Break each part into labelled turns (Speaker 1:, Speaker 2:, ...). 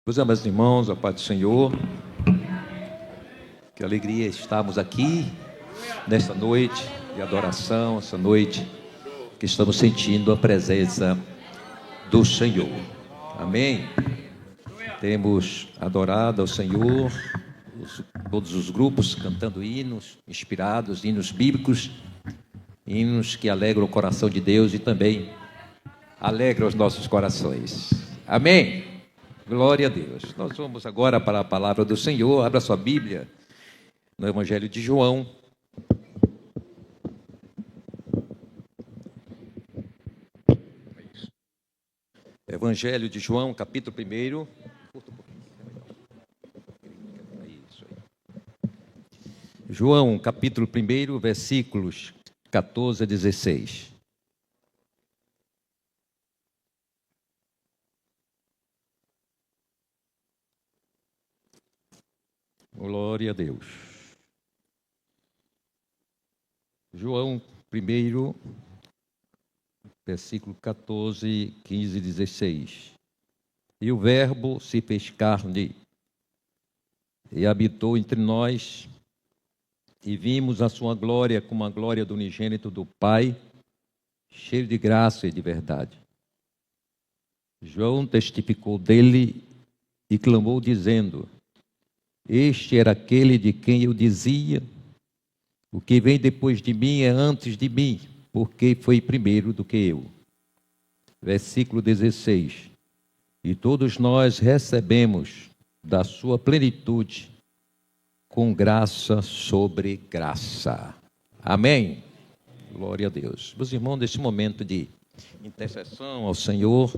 Speaker 1: Meus amados irmãos, a paz do Senhor, que alegria estarmos aqui nesta noite de adoração, essa noite que estamos sentindo a presença do Senhor. Amém? Temos adorado ao Senhor, todos os grupos cantando hinos inspirados, hinos bíblicos, hinos que alegram o coração de Deus e também alegram os nossos corações. Amém? Glória a Deus. Nós vamos agora para a palavra do Senhor. Abra sua Bíblia no Evangelho de João. Evangelho de João, capítulo 1. João, capítulo 1, versículos 14 a 16. Glória a Deus. João 1, versículo 14, 15 e 16. E o Verbo se fez carne e habitou entre nós, e vimos a sua glória como a glória do unigênito do Pai, cheio de graça e de verdade. João testificou dele e clamou dizendo: Este era aquele de quem eu dizia: o que vem depois de mim é antes de mim, porque foi primeiro do que eu. Versículo 16. E todos nós recebemos da sua plenitude, com graça sobre graça. Amém? Glória a Deus. Meus irmãos, nesse momento de intercessão ao Senhor,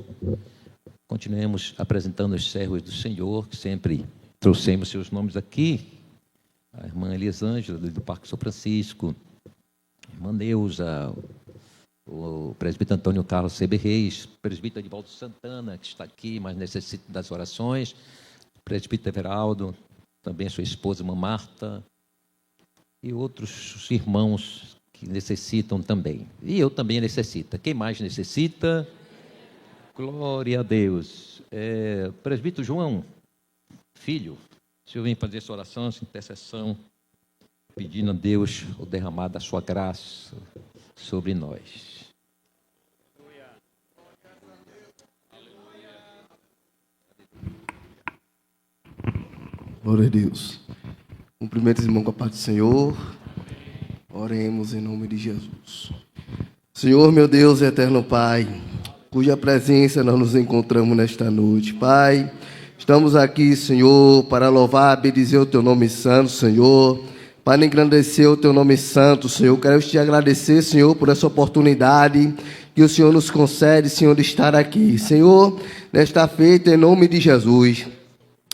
Speaker 1: continuemos apresentando os servos do Senhor, que sempre trouxemos seus nomes aqui. A irmã Elisângela, do Parque São Francisco, a irmã Neuza, o presbítero Antônio Carlos Sebe Reis, o presbítero Edivaldo Santana, que está aqui, mas necessita das orações, o presbítero Everaldo, também a sua esposa, irmã Marta, e outros irmãos que necessitam também. E eu também necessito. Quem mais necessita? Glória a Deus. Presbítero João, filho, o Senhor vem fazer essa oração, essa intercessão, pedindo a Deus o derramar da sua graça sobre nós.
Speaker 2: Glória a Deus. Cumprimentos, irmão, com a paz do Senhor. Oremos em nome de Jesus. Senhor, meu Deus, eterno Pai, cuja presença nós nos encontramos nesta noite. Pai, estamos aqui, Senhor, para louvar, bendizer o Teu nome santo, Senhor, para engrandecer o Teu nome santo, Senhor. Quero te agradecer, Senhor, por essa oportunidade que o Senhor nos concede, Senhor, de estar aqui. Senhor, nesta feita, em nome de Jesus,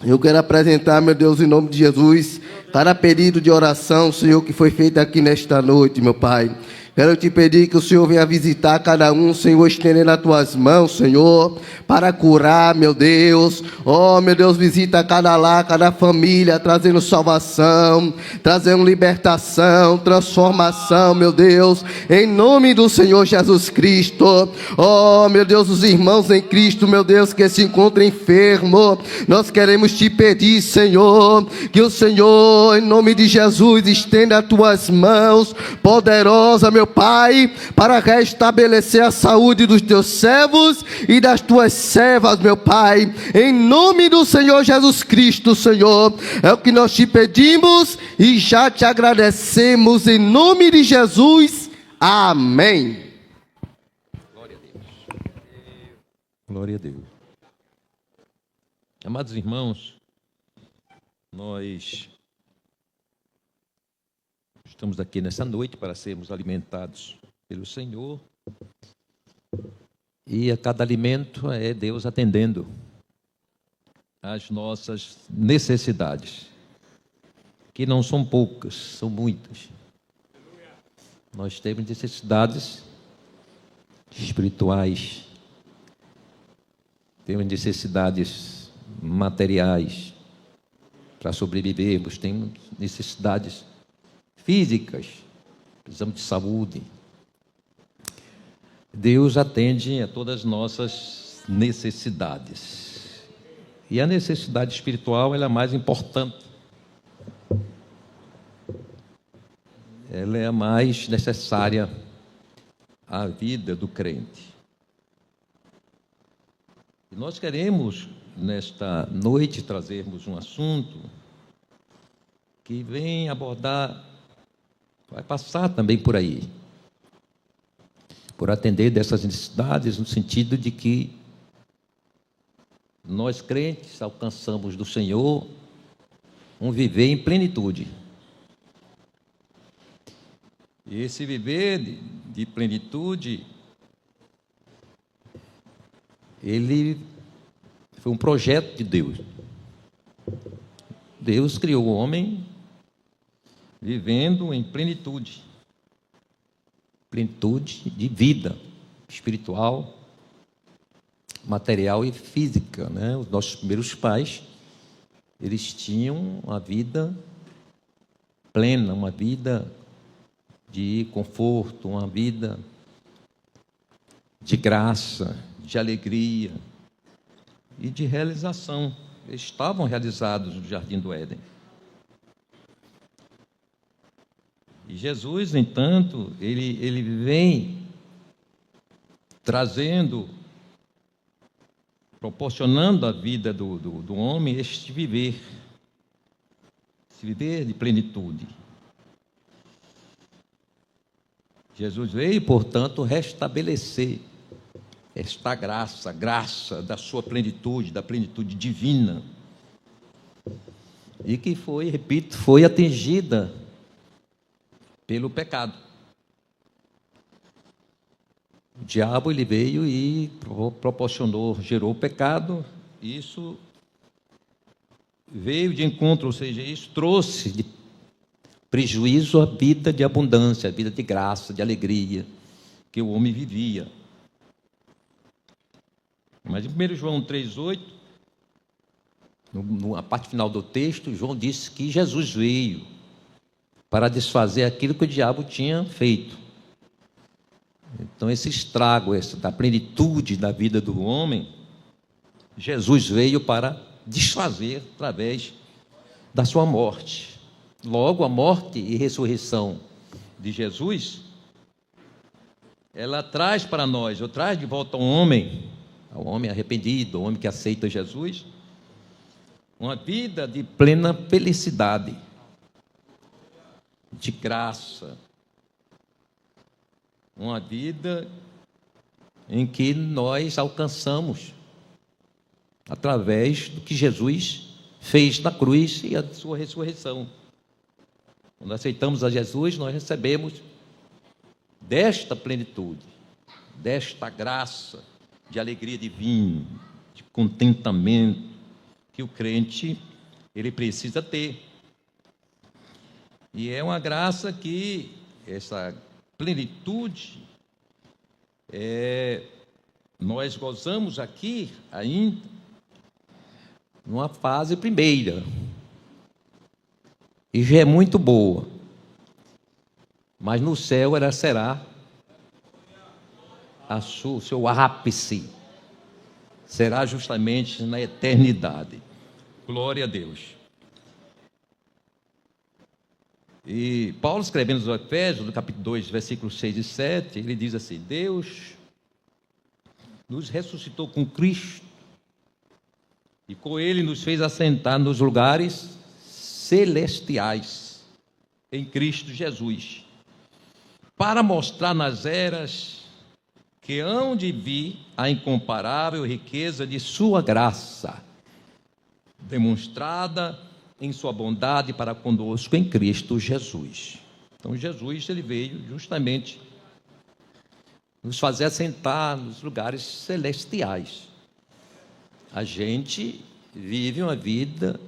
Speaker 2: eu quero apresentar, meu Deus, em nome de Jesus, cada pedido de oração, Senhor, que foi feito aqui nesta noite, meu Pai. Quero te pedir que o Senhor venha visitar cada um, Senhor, estendendo as tuas mãos, Senhor, para curar, meu Deus. Oh, meu Deus, visita cada lar, cada família, trazendo salvação, trazendo libertação, transformação, meu Deus, em nome do Senhor Jesus Cristo. Oh, meu Deus, os irmãos em Cristo, meu Deus, que se encontram enfermos, nós queremos te pedir, Senhor, que o Senhor, em nome de Jesus, estenda as tuas mãos, poderosa, meu Pai, para restabelecer a saúde dos teus servos e das tuas servas, meu Pai, em nome do Senhor Jesus Cristo, Senhor, é o que nós te pedimos e já te agradecemos em nome de Jesus, amém.
Speaker 1: Glória a Deus. Glória a Deus. Amados irmãos, nós estamos aqui nessa noite para sermos alimentados pelo Senhor, e a cada alimento é Deus atendendo às nossas necessidades, que não são poucas, são muitas. Nós temos necessidades espirituais, temos necessidades materiais para sobrevivermos, temos necessidades físicas, precisamos de saúde. Deus atende a todas as nossas necessidades. E a necessidade espiritual ela é a mais importante. Ela é a mais necessária à vida do crente. E nós queremos, nesta noite, trazermos um assunto que vem abordar, vai passar também por aí, por atender dessas necessidades, no sentido de que nós crentes alcançamos do Senhor um viver em plenitude. E esse viver de plenitude, ele foi um projeto de Deus. Deus criou o homem vivendo em plenitude. Plenitude de vida espiritual, material e física, né? Os nossos primeiros pais, eles tinham uma vida plena, uma vida de conforto, uma vida de graça, de alegria e de realização. Eles estavam realizados no Jardim do Éden. E Jesus, no entanto, ele vem trazendo, proporcionando à vida do homem este viver de plenitude. Jesus veio, portanto, restabelecer esta graça, a graça da sua plenitude, da plenitude divina, e que foi, repito, foi atingida pelo pecado. O diabo ele veio e proporcionou, gerou o pecado. Isso veio de encontro, ou seja, isso trouxe de prejuízo à vida de abundância, à vida de graça, de alegria que o homem vivia. Mas em 1 João 3,8, na parte final do texto, João disse que Jesus veio para desfazer aquilo que o diabo tinha feito. Então, esse estrago, da plenitude da vida do homem, Jesus veio para desfazer através da sua morte. Logo, a morte e ressurreição de Jesus, ela traz para nós, ou traz de volta ao homem arrependido, ao homem que aceita Jesus, uma vida de plena felicidade, de graça, uma vida em que nós alcançamos através do que Jesus fez na cruz e a sua ressurreição. Quando aceitamos a Jesus, nós recebemos desta plenitude, desta graça de alegria divina, de contentamento que o crente ele precisa ter. E é uma graça que essa plenitude nós gozamos aqui ainda numa fase primeira, e já é muito boa, mas no céu ela será o seu ápice, será justamente na eternidade. Glória a Deus. E Paulo, escrevendo aos Efésios, no capítulo 2, versículos 6 e 7, ele diz assim: Deus nos ressuscitou com Cristo e com Ele nos fez assentar nos lugares celestiais em Cristo Jesus, para mostrar nas eras que hão de vir a incomparável riqueza de sua graça, demonstrada em sua bondade para conosco em Cristo Jesus. Então Jesus ele veio justamente nos fazer assentar nos lugares celestiais. A gente vive uma vida,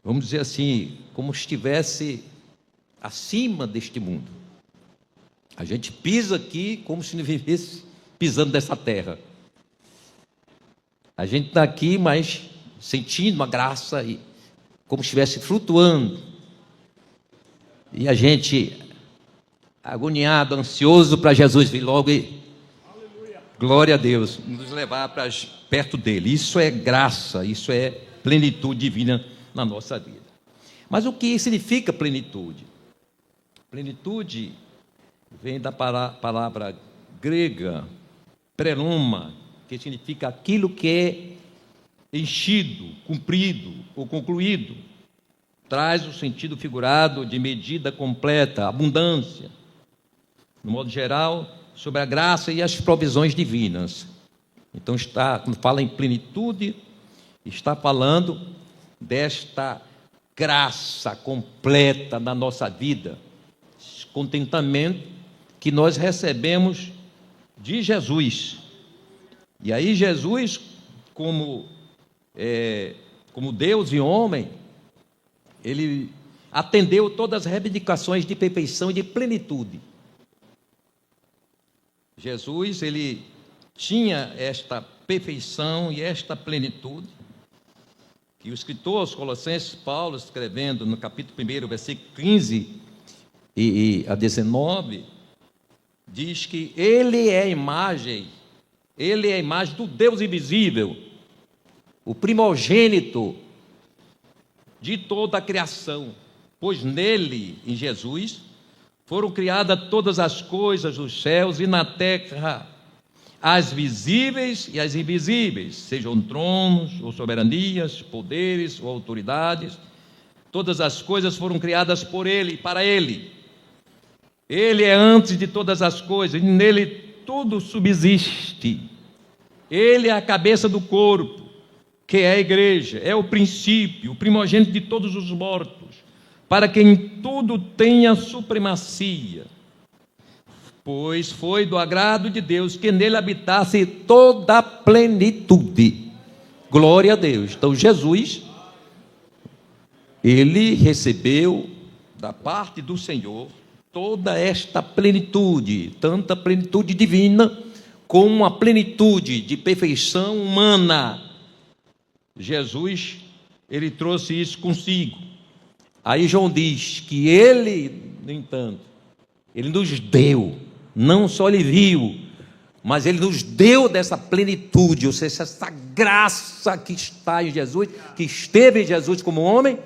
Speaker 1: vamos dizer assim, como se estivesse acima deste mundo. A gente pisa aqui como se não vivesse pisando nessa terra. A gente está aqui, mas sentindo uma graça, e como se estivesse flutuando. E a gente agoniado, ansioso para Jesus vir logo e Glória a Deus, nos levar para perto dele. Isso é graça, isso é plenitude divina na nossa vida. Mas o que significa plenitude? Plenitude vem da palavra grega, pleroma, que significa aquilo que é enchido, cumprido ou concluído. Traz o sentido figurado de medida completa, abundância. No modo geral, sobre a graça e as provisões divinas. Então, quando fala em plenitude, está falando desta graça completa na nossa vida, esse contentamento que nós recebemos de Jesus. E aí Jesus, como Deus e homem, ele atendeu todas as reivindicações de perfeição e de plenitude. Jesus, ele tinha esta perfeição e esta plenitude, que o escritor aos Colossenses, Paulo, escrevendo no capítulo 1, versículo 15 a 19, diz que ele é a imagem do Deus invisível, o primogênito de toda a criação, pois nele, em Jesus, foram criadas todas as coisas dos céus e na terra, as visíveis e as invisíveis, sejam tronos ou soberanias, poderes ou autoridades, todas as coisas foram criadas por ele e para ele. Ele é antes de todas as coisas, e nele tudo subsiste. Ele é a cabeça do corpo, que é a igreja, é o princípio, o primogênito de todos os mortos, para que em tudo tenha supremacia. Pois foi do agrado de Deus que nele habitasse toda a plenitude. Glória a Deus. Então Jesus, ele recebeu da parte do Senhor toda esta plenitude, tanto a plenitude divina como a plenitude de perfeição humana. Jesus, ele trouxe isso consigo. Aí João diz que ele, no entanto, ele nos deu, não só ele viu, mas ele nos deu dessa plenitude, ou seja, essa graça que está em Jesus, que esteve em Jesus como homem,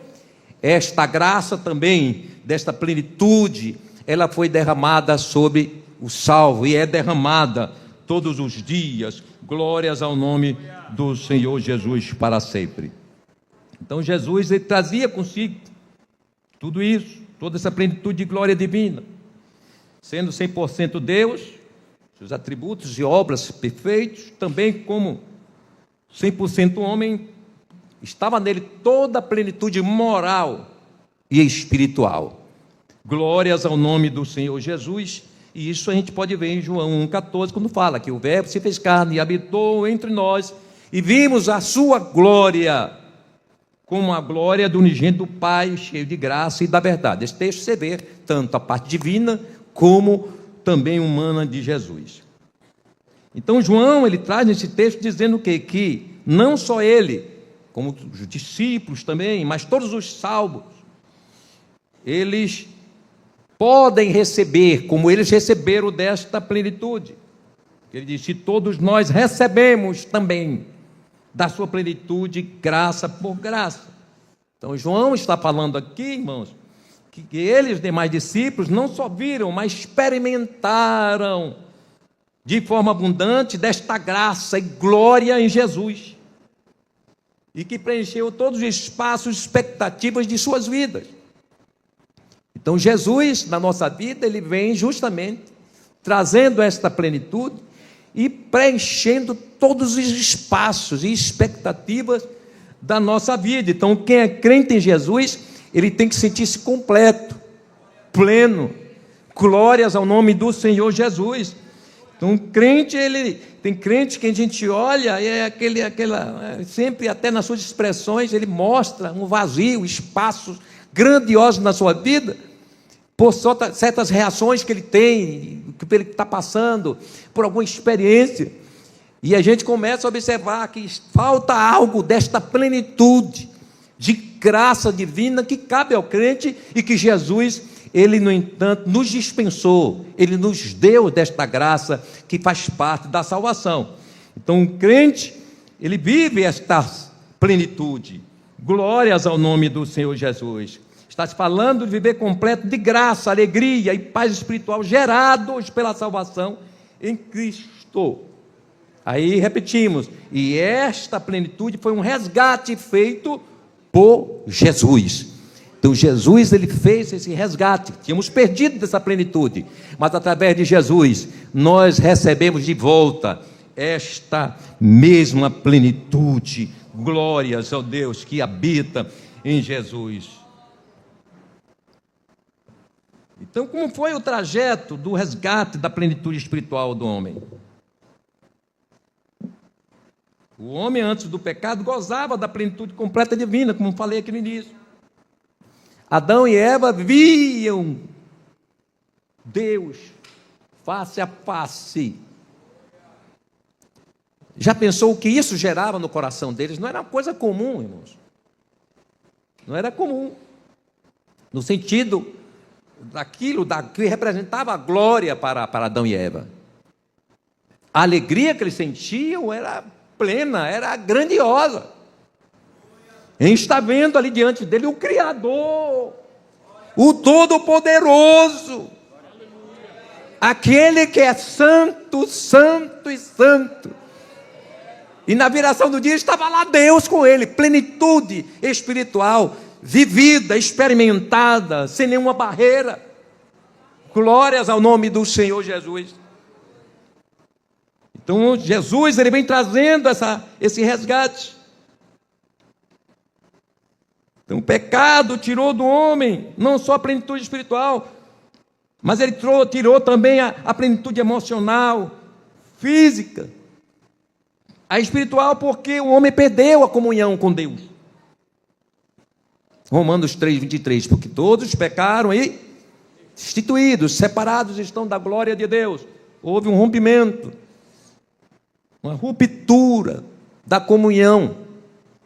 Speaker 1: esta graça também, desta plenitude, ela foi derramada sobre o salvo, e é derramada todos os dias. Glórias ao nome do Senhor Jesus para sempre. Então Jesus, ele trazia consigo tudo isso, toda essa plenitude de glória divina, sendo 100% Deus, seus atributos e obras perfeitos, também como 100% homem, estava nele toda a plenitude moral e espiritual. Glórias ao nome do Senhor Jesus. E isso a gente pode ver em João 1,14, quando fala que o Verbo se fez carne e habitou entre nós, e vimos a sua glória, como a glória do unigênito do Pai, cheio de graça e da verdade. Esse texto você vê tanto a parte divina, como também humana de Jesus. Então João, ele traz nesse texto dizendo o quê? Que não só ele, como os discípulos também, mas todos os salvos, eles podem receber, como eles receberam desta plenitude. Ele diz: se todos nós recebemos também da sua plenitude, graça por graça. Então João está falando aqui, irmãos, que eles, demais discípulos, não só viram, mas experimentaram de forma abundante desta graça e glória em Jesus, e que preencheu todos os espaços e expectativas de suas vidas. Então Jesus, na nossa vida, ele vem justamente trazendo esta plenitude e preenchendo todos os espaços e expectativas da nossa vida. Então quem é crente em Jesus, ele tem que sentir-se completo, pleno. Glórias ao nome do Senhor Jesus. Então crente, tem crente que a gente olha e é sempre, até nas suas expressões, ele mostra um vazio, espaços grandiosos na sua vida, por certas reações que ele tem, que ele está passando, por alguma experiência, e a gente começa a observar que falta algo desta plenitude de graça divina que cabe ao crente, e que Jesus, Ele, no entanto, nos dispensou, Ele nos deu desta graça que faz parte da salvação. Então, o crente, ele vive esta plenitude. Glórias ao nome do Senhor Jesus. Está se falando de viver completo de graça, alegria e paz espiritual gerados pela salvação em Cristo. Aí repetimos, e esta plenitude foi um resgate feito por Jesus. Então Jesus, ele fez esse resgate. Tínhamos perdido dessa plenitude, mas através de Jesus nós recebemos de volta esta mesma plenitude. Glórias ao Deus que habita em Jesus. Então, como foi o trajeto do resgate da plenitude espiritual do homem? O homem, antes do pecado, gozava da plenitude completa divina, como falei aqui no início. Adão e Eva viam Deus face a face. Já pensou o que isso gerava no coração deles? Não era uma coisa comum, irmãos. Não era comum. No sentido daquilo que representava a glória para Adão e Eva. A alegria que eles sentiam era plena, era grandiosa. A gente está vendo ali diante dele o Criador, o Todo-Poderoso, aquele que é santo, santo e santo. E na viração do dia estava lá Deus com ele, plenitude espiritual, vivida, experimentada, sem nenhuma barreira. Glórias ao nome do Senhor Jesus. Então Jesus, ele vem trazendo esse resgate. Então o pecado tirou do homem não só a plenitude espiritual, mas ele tirou também a plenitude emocional, física, a espiritual, porque o homem perdeu a comunhão com Deus. Romanos 3:23, porque todos pecaram e destituídos, separados estão da glória de Deus. Houve um rompimento, uma ruptura da comunhão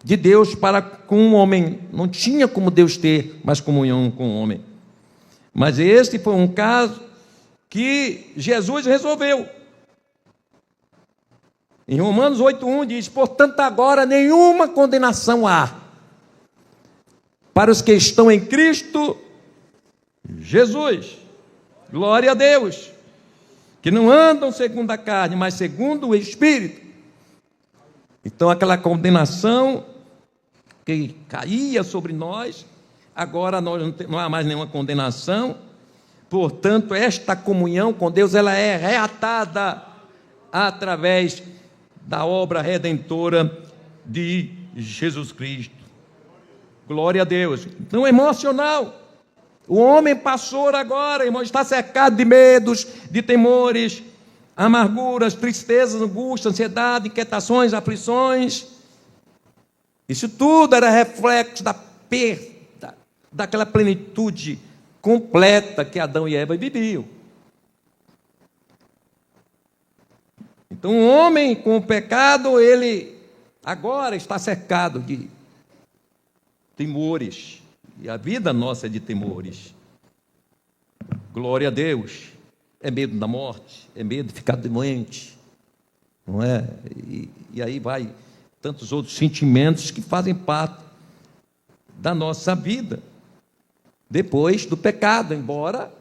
Speaker 1: de Deus para com o homem. Não tinha como Deus ter mais comunhão com o homem. Mas este foi um caso que Jesus resolveu. Em Romanos 8:1 diz: portanto agora nenhuma condenação há para os que estão em Cristo Jesus. Glória a Deus, que não andam segundo a carne, mas segundo o Espírito. Então aquela condenação que caía sobre nós, agora não há mais nenhuma condenação. Portanto, esta comunhão com Deus, ela é reatada através da obra redentora de Jesus Cristo. Glória a Deus. Então, emocional. O homem passou agora, irmão, está cercado de medos, de temores, amarguras, tristezas, angústia, ansiedade, inquietações, aflições. Isso tudo era reflexo da perda, daquela plenitude completa que Adão e Eva viviam. Então, o homem com o pecado, ele agora está cercado de temores. E a vida nossa é de temores. Glória a Deus. É medo da morte, é medo de ficar doente, não é? E aí vai tantos outros sentimentos que fazem parte da nossa vida depois do pecado, embora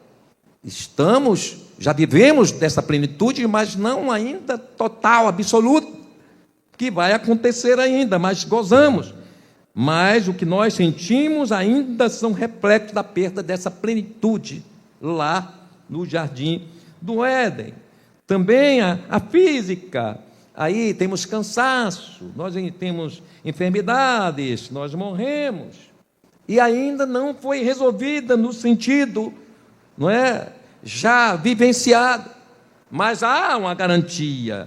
Speaker 1: já vivemos dessa plenitude, mas não ainda total, absoluta, que vai acontecer ainda, mas gozamos. Mas o que nós sentimos ainda são reflexos da perda dessa plenitude lá no jardim do Éden. Também a física, aí temos cansaço, nós temos enfermidades, nós morremos, e ainda não foi resolvida no sentido, não é, já vivenciado, mas há uma garantia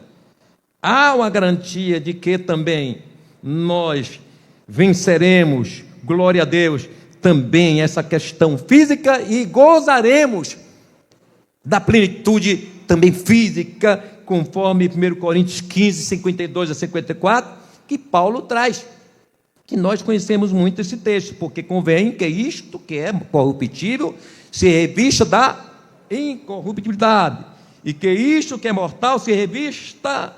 Speaker 1: de que também nós venceremos, glória a Deus, também essa questão física e gozaremos da plenitude também física, conforme 1 Coríntios 15, 52 a 54, que Paulo traz, que nós conhecemos muito esse texto, porque convém que isto que é corruptível se revista da incorruptibilidade, e que isto que é mortal se revista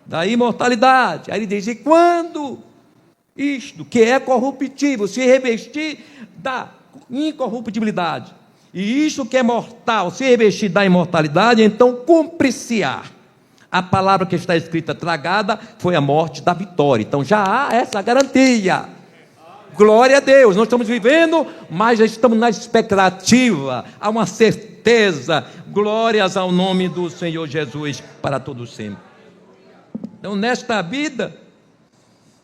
Speaker 1: da imortalidade. Aí ele diz: e quando isto que é corruptível se revestir da incorruptibilidade, e isto que é mortal se revestir da imortalidade, então cumpre-se-á a palavra que está escrita: tragada foi a morte da vitória. Então já há essa garantia. Glória a Deus, nós estamos vivendo, mas já estamos na expectativa, há uma certeza. Glórias ao nome do Senhor Jesus para todo sempre. Então, nesta vida,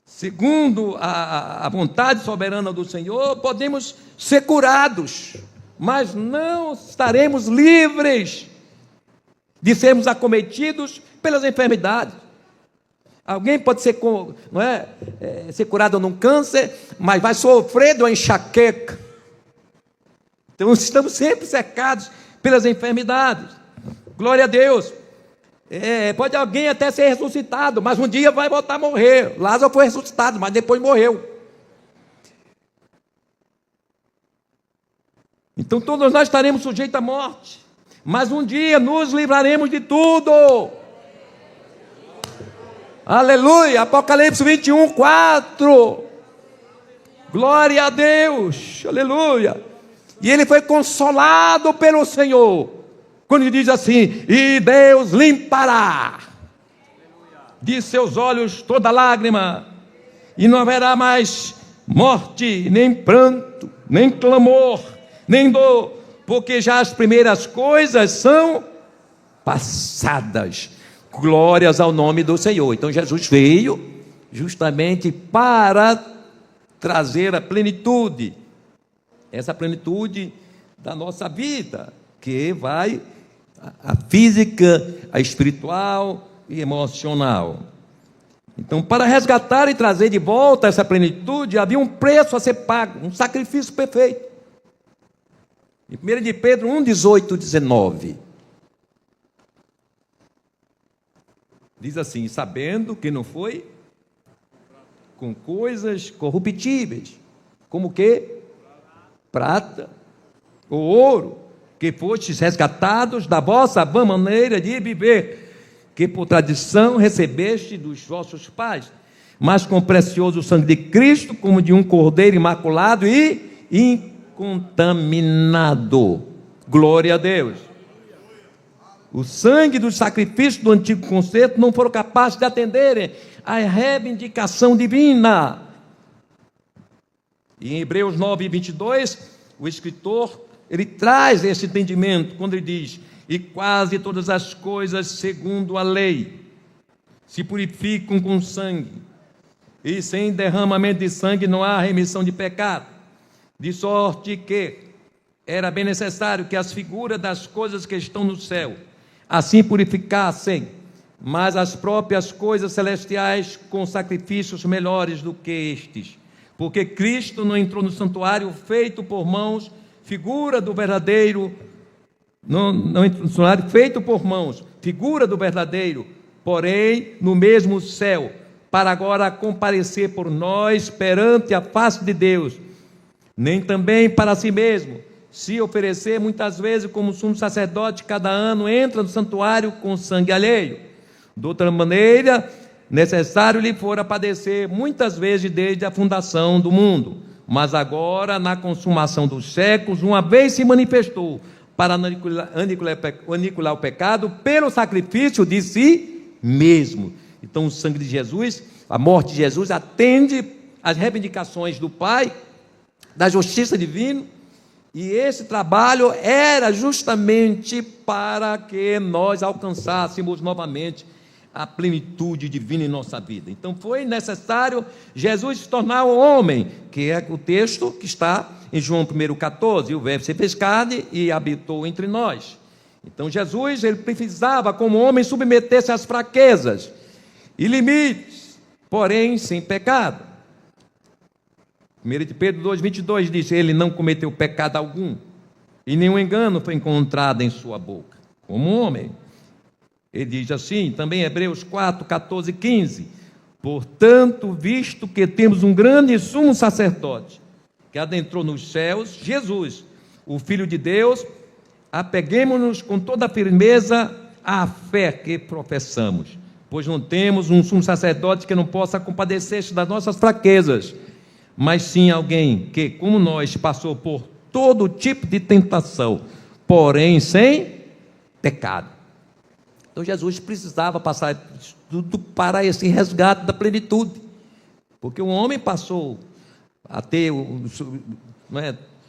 Speaker 1: segundo a vontade soberana do Senhor, podemos ser curados, mas não estaremos livres de sermos acometidos pelas enfermidades. Alguém pode ser, ser curado num câncer, mas vai sofrer de uma enxaqueca. Então estamos sempre cercados pelas enfermidades. Glória a Deus. Pode alguém até ser ressuscitado, mas um dia vai voltar a morrer. Lázaro foi ressuscitado, mas depois morreu. Então todos nós estaremos sujeitos à morte, mas um dia nos livraremos de tudo. Aleluia, Apocalipse 21, 4, glória a Deus, aleluia. E ele foi consolado pelo Senhor, quando ele diz assim: e Deus limpará de seus olhos toda lágrima, e não haverá mais morte, nem pranto, nem clamor, nem dor, porque já as primeiras coisas são passadas. Glórias ao nome do Senhor. Então Jesus veio justamente para trazer a plenitude, essa plenitude da nossa vida, que vai a física, a espiritual e emocional. Então, para resgatar e trazer de volta essa plenitude, havia um preço a ser pago, um sacrifício perfeito. Em 1 de Pedro 1, 18, 19. Diz assim: sabendo que não foi com coisas corruptíveis, como que? Prata ou ouro, que fostes resgatados da vossa vã maneira de viver, que por tradição recebeste dos vossos pais, mas com o precioso sangue de Cristo, como de um cordeiro imaculado e incontaminado. Glória a Deus. O sangue dos sacrifícios do antigo concerto não foram capazes de atenderem à reivindicação divina. E em Hebreus 9, 22, o escritor, ele traz esse entendimento, quando ele diz: e quase todas as coisas segundo a lei se purificam com sangue, e sem derramamento de sangue não há remissão de pecado, de sorte que era bem necessário que as figuras das coisas que estão no céu assim purificassem, mas as próprias coisas celestiais com sacrifícios melhores do que estes, porque Cristo não entrou no santuário feito por mãos, figura do verdadeiro, não entrou no santuário feito por mãos, figura do verdadeiro, porém no mesmo céu, para agora comparecer por nós perante a face de Deus, nem também para si mesmo se oferecer muitas vezes como sumo sacerdote, cada ano entra no santuário com sangue alheio. De outra maneira, necessário lhe fora padecer muitas vezes desde a fundação do mundo, mas agora, na consumação dos séculos, uma vez se manifestou para aniquilar o pecado pelo sacrifício de si mesmo. Então o sangue de Jesus, a morte de Jesus, atende às reivindicações do Pai, da justiça divina. E esse trabalho era justamente para que nós alcançássemos novamente a plenitude divina em nossa vida. Então foi necessário Jesus se tornar um homem, que é o texto que está em João 1,14, o verbo se fez carne e habitou entre nós. Então Jesus, ele precisava como homem submeter-se às fraquezas e limites, porém sem pecado. 1 de Pedro 2,22 diz: ele não cometeu pecado algum, e nenhum engano foi encontrado em sua boca, como homem. Ele diz assim, também Hebreus 4, 14 e 15: portanto, visto que temos um grande sumo sacerdote, que adentrou nos céus, Jesus, o Filho de Deus, apeguemo-nos com toda a firmeza à fé que professamos, pois não temos um sumo sacerdote que não possa compadecer-se das nossas fraquezas, mas sim alguém que, como nós, passou por todo tipo de tentação, porém sem pecado. Então Jesus precisava passar tudo para esse resgate da plenitude, porque o homem passou a ter,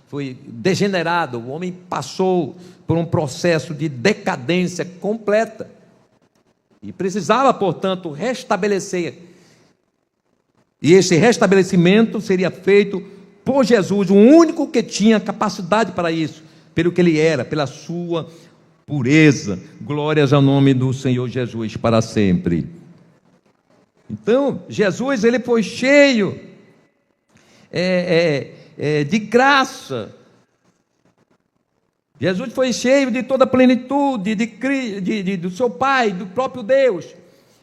Speaker 1: foi degenerado, o homem passou por um processo de decadência completa, e precisava, portanto, restabelecer, e esse restabelecimento seria feito por Jesus, o único que tinha capacidade para isso, pelo que ele era, pela sua pureza. Glórias ao nome do Senhor Jesus para sempre. Então, Jesus, ele foi cheio de graça. Jesus foi cheio de toda a plenitude do seu Pai, do próprio Deus,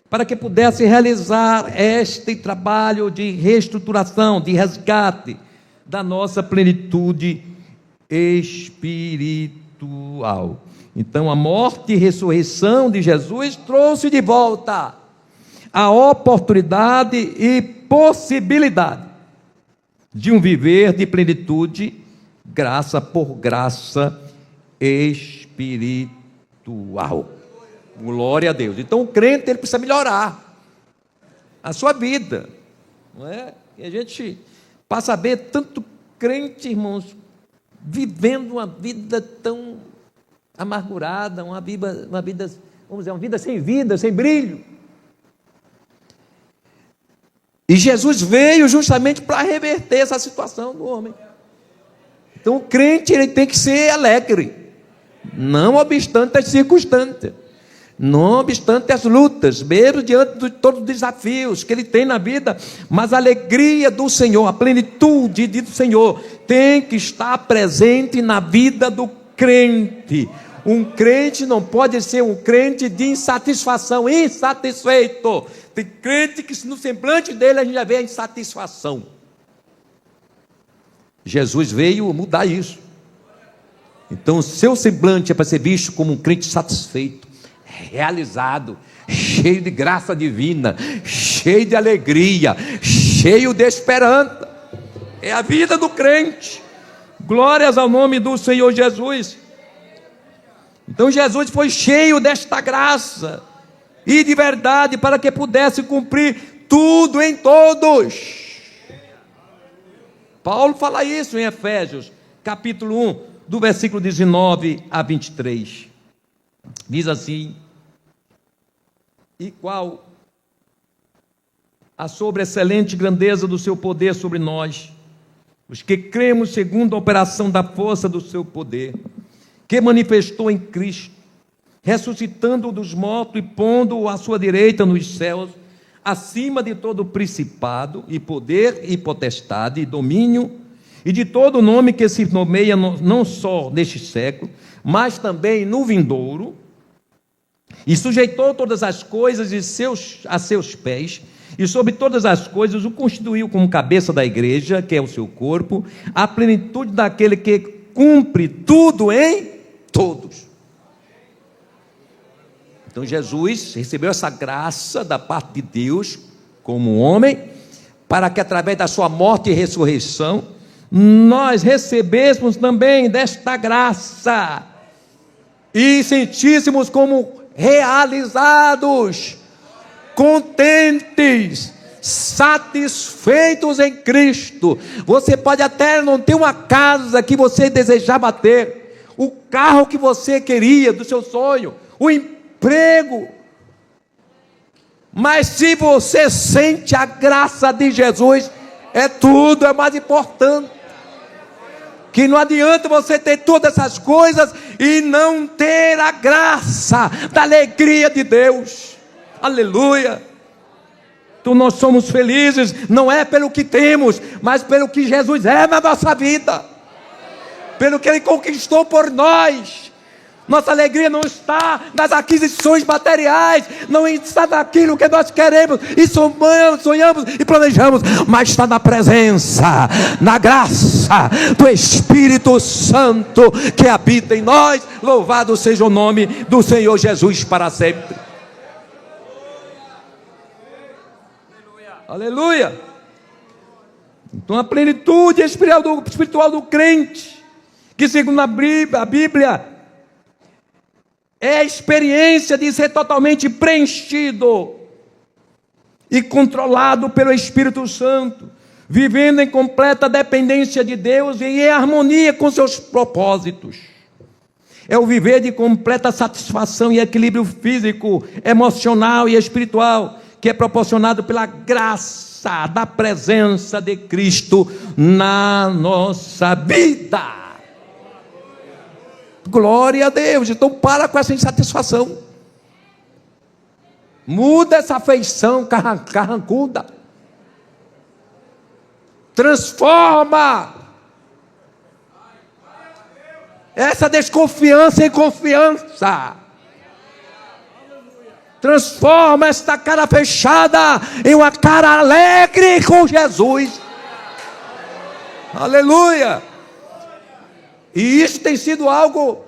Speaker 1: para que pudesse realizar este trabalho de reestruturação, de resgate da nossa plenitude espiritual. Então, a morte e ressurreição de Jesus trouxe de volta a oportunidade e possibilidade de um viver de plenitude, graça por graça espiritual. Glória a Deus. Então, o crente, ele precisa melhorar a sua vida, não é? E a gente passa a ver tanto crente, irmãos, vivendo uma vida tão amargurada, uma vida, vamos dizer, uma vida, sem brilho. E Jesus veio justamente para reverter essa situação do homem. Então o crente, ele tem que ser alegre, não obstante as circunstâncias, não obstante as lutas, mesmo diante de todos os desafios que ele tem na vida, mas a alegria do Senhor, a plenitude do Senhor tem que estar presente na vida do crente. Um crente não pode ser um crente de insatisfação, insatisfeito. Tem crente que no semblante dele a gente já vê a insatisfação. Jesus veio mudar isso. Então o seu semblante é para ser visto como um crente satisfeito, realizado, cheio de graça divina, cheio de alegria, cheio de esperança. É a vida do crente. Glórias ao nome do Senhor Jesus. Então Jesus foi cheio desta graça e de verdade, para que pudesse cumprir tudo em todos. Paulo fala isso em Efésios, capítulo 1, do versículo 19 a 23. Diz assim: e qual a sobreexcelente grandeza do seu poder sobre nós, os que cremos segundo a operação da força do seu poder, que manifestou em Cristo, ressuscitando-o dos mortos e pondo-o à sua direita nos céus, acima de todo principado e poder e potestade e domínio, e de todo nome que se nomeia não só neste século, mas também no vindouro, e sujeitou todas as coisas a seus pés, e sobre todas as coisas o constituiu como cabeça da igreja, que é o seu corpo, a plenitude daquele que cumpre tudo em todos. Então Jesus recebeu essa graça da parte de Deus como homem, para que através da sua morte e ressurreição nós recebêssemos também desta graça e sentíssemos como realizados, contentes, satisfeitos em Cristo. Você pode até não ter uma casa que você desejava ter, o carro que você queria, do seu sonho, o emprego, mas se você sente a graça de Jesus, tudo é mais importante. Que não adianta você ter todas essas coisas e não ter a graça da alegria de Deus. Aleluia. Então nós somos felizes, não é pelo que temos, mas pelo que Jesus é na nossa vida, pelo que Ele conquistou por nós, Nossa alegria não está nas aquisições materiais, não está naquilo que nós queremos e sonhamos e planejamos, mas está na presença, na graça do Espírito Santo que habita em nós. Louvado seja o nome do Senhor Jesus para sempre. Aleluia! Então a plenitude espiritual do crente, que segundo a Bíblia, é a experiência de ser totalmente preenchido e controlado pelo Espírito Santo, vivendo em completa dependência de Deus e em harmonia com seus propósitos. É o viver de completa satisfação e equilíbrio físico, emocional e espiritual, que é proporcionado pela graça da presença de Cristo na nossa vida. Glória a Deus. Então para com essa insatisfação. Muda essa afeição carrancuda. Transforma essa desconfiança em confiança. Transforma esta cara fechada em uma cara alegre com Jesus. Aleluia. E isso tem sido algo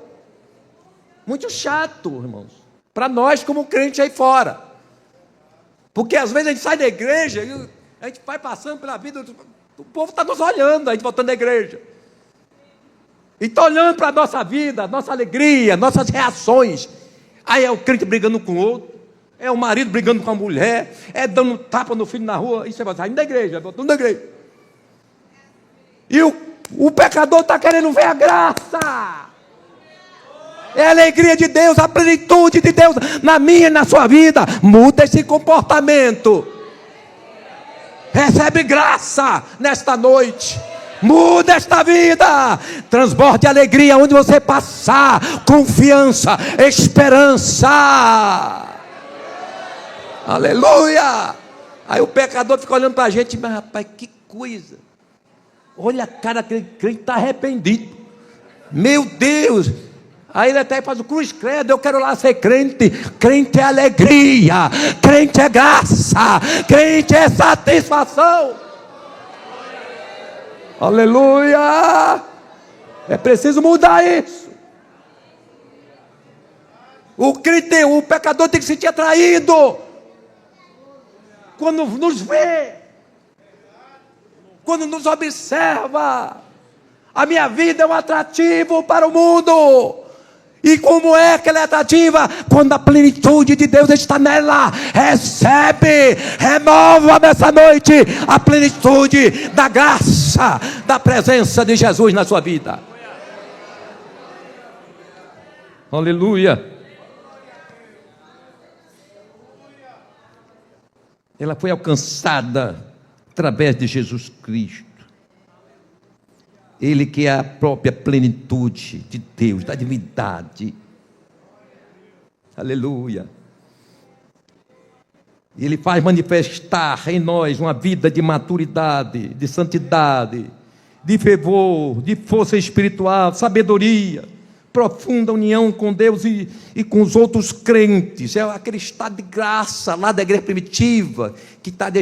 Speaker 1: muito chato, irmãos, para nós como crente aí fora. Porque às vezes a gente sai da igreja e a gente vai passando pela vida, o povo está nos olhando, a gente voltando da igreja. E está olhando para a nossa vida, nossa alegria, nossas reações. Aí é o crente brigando com o outro, é o marido brigando com a mulher, é dando tapa no filho na rua, e você vai saindo da igreja, voltando da igreja. E o pecador está querendo ver a graça. É a alegria de Deus, a plenitude de Deus na minha e na sua vida. Muda esse comportamento. Recebe graça nesta noite. Muda esta vida. Transborde alegria onde você passar. Confiança, esperança. Aleluia. Aí o pecador fica olhando para a gente, mas rapaz, que coisa. Olha a cara daquele crente, está arrependido. Meu Deus. Aí ele até faz o cruz credo, eu quero lá ser crente. Crente é alegria, crente é graça, crente é satisfação. Aleluia. É preciso mudar isso. O pecador tem que se sentir atraído quando nos vê, quando nos observa. A minha vida é um atrativo para o mundo. E como é que ela é atrativa? Quando a plenitude de Deus está nela. Recebe, renova nessa noite a plenitude da graça, da presença de Jesus na sua vida. Aleluia. Ela foi alcançada através de Jesus Cristo. Ele que é a própria plenitude de Deus, da divindade. Aleluia. Ele faz manifestar em nós uma vida de maturidade, de santidade, de fervor, de força espiritual, sabedoria, profunda união com Deus e com os outros crentes. É aquele estado de graça lá da igreja primitiva, que está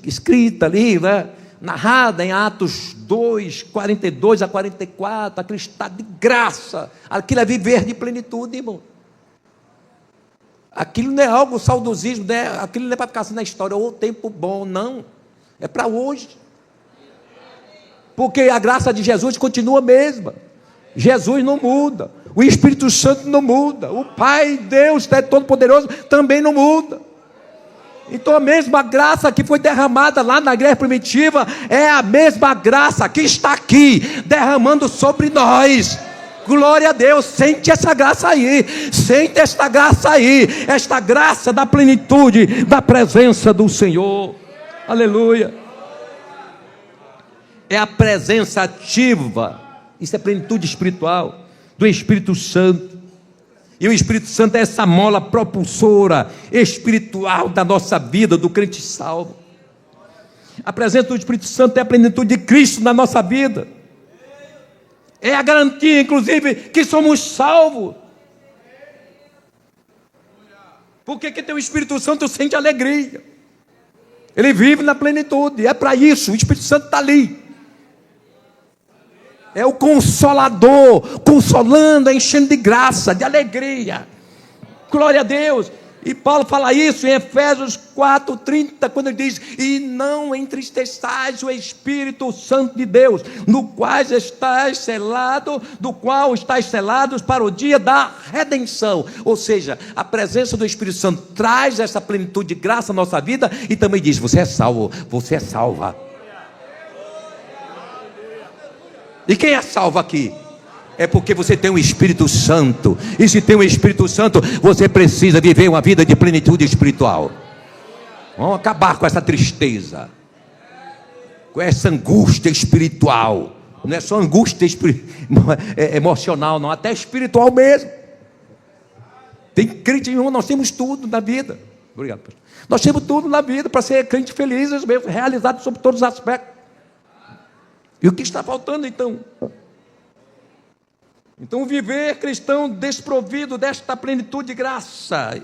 Speaker 1: escrita ali, né? Narrada em Atos 2, 42 a 44, aquele estado de graça. Aquilo é viver de plenitude, irmão. Aquilo não é algo saudosismo, né? Aquilo não é para ficar assim na história, ô tempo bom, não. É para hoje. Porque a graça de Jesus continua a mesma. Jesus não muda. O Espírito Santo não muda. O Pai, Deus, Todo-Poderoso, também não muda. Então a mesma graça que foi derramada lá na igreja primitiva é a mesma graça que está aqui derramando sobre nós. Glória a Deus. Sente essa graça aí. Sente esta graça aí. Esta graça da plenitude da presença do Senhor. Aleluia. É a presença ativa. Isso é plenitude espiritual do Espírito Santo. E o Espírito Santo é essa mola propulsora espiritual da nossa vida, do crente salvo. A presença do Espírito Santo é a plenitude de Cristo na nossa vida. É a garantia, inclusive, que somos salvos. Porque quem tem o Espírito Santo sente alegria. Ele vive na plenitude. É para isso, o Espírito Santo está ali. É o Consolador, consolando, enchendo de graça, de alegria. Glória a Deus. E Paulo fala isso em Efésios 4:30, quando ele diz: e não entristeçais o Espírito Santo de Deus, no qual estáis selados para o dia da redenção. Ou seja, a presença do Espírito Santo traz essa plenitude de graça à nossa vida e também diz: você é salvo, você é salva. E quem é salvo aqui? É porque você tem o Espírito Santo. E se tem o Espírito Santo, você precisa viver uma vida de plenitude espiritual. Vamos acabar com essa tristeza, com essa angústia espiritual. Não é só angústia emocional, não, até espiritual mesmo. Tem crente nenhum, nós temos tudo na vida. Obrigado, pastor. Nós temos tudo na vida para ser crentes felizes mesmo, realizados sobre todos os aspectos. E o que está faltando então? Então, viver cristão desprovido desta plenitude de graça,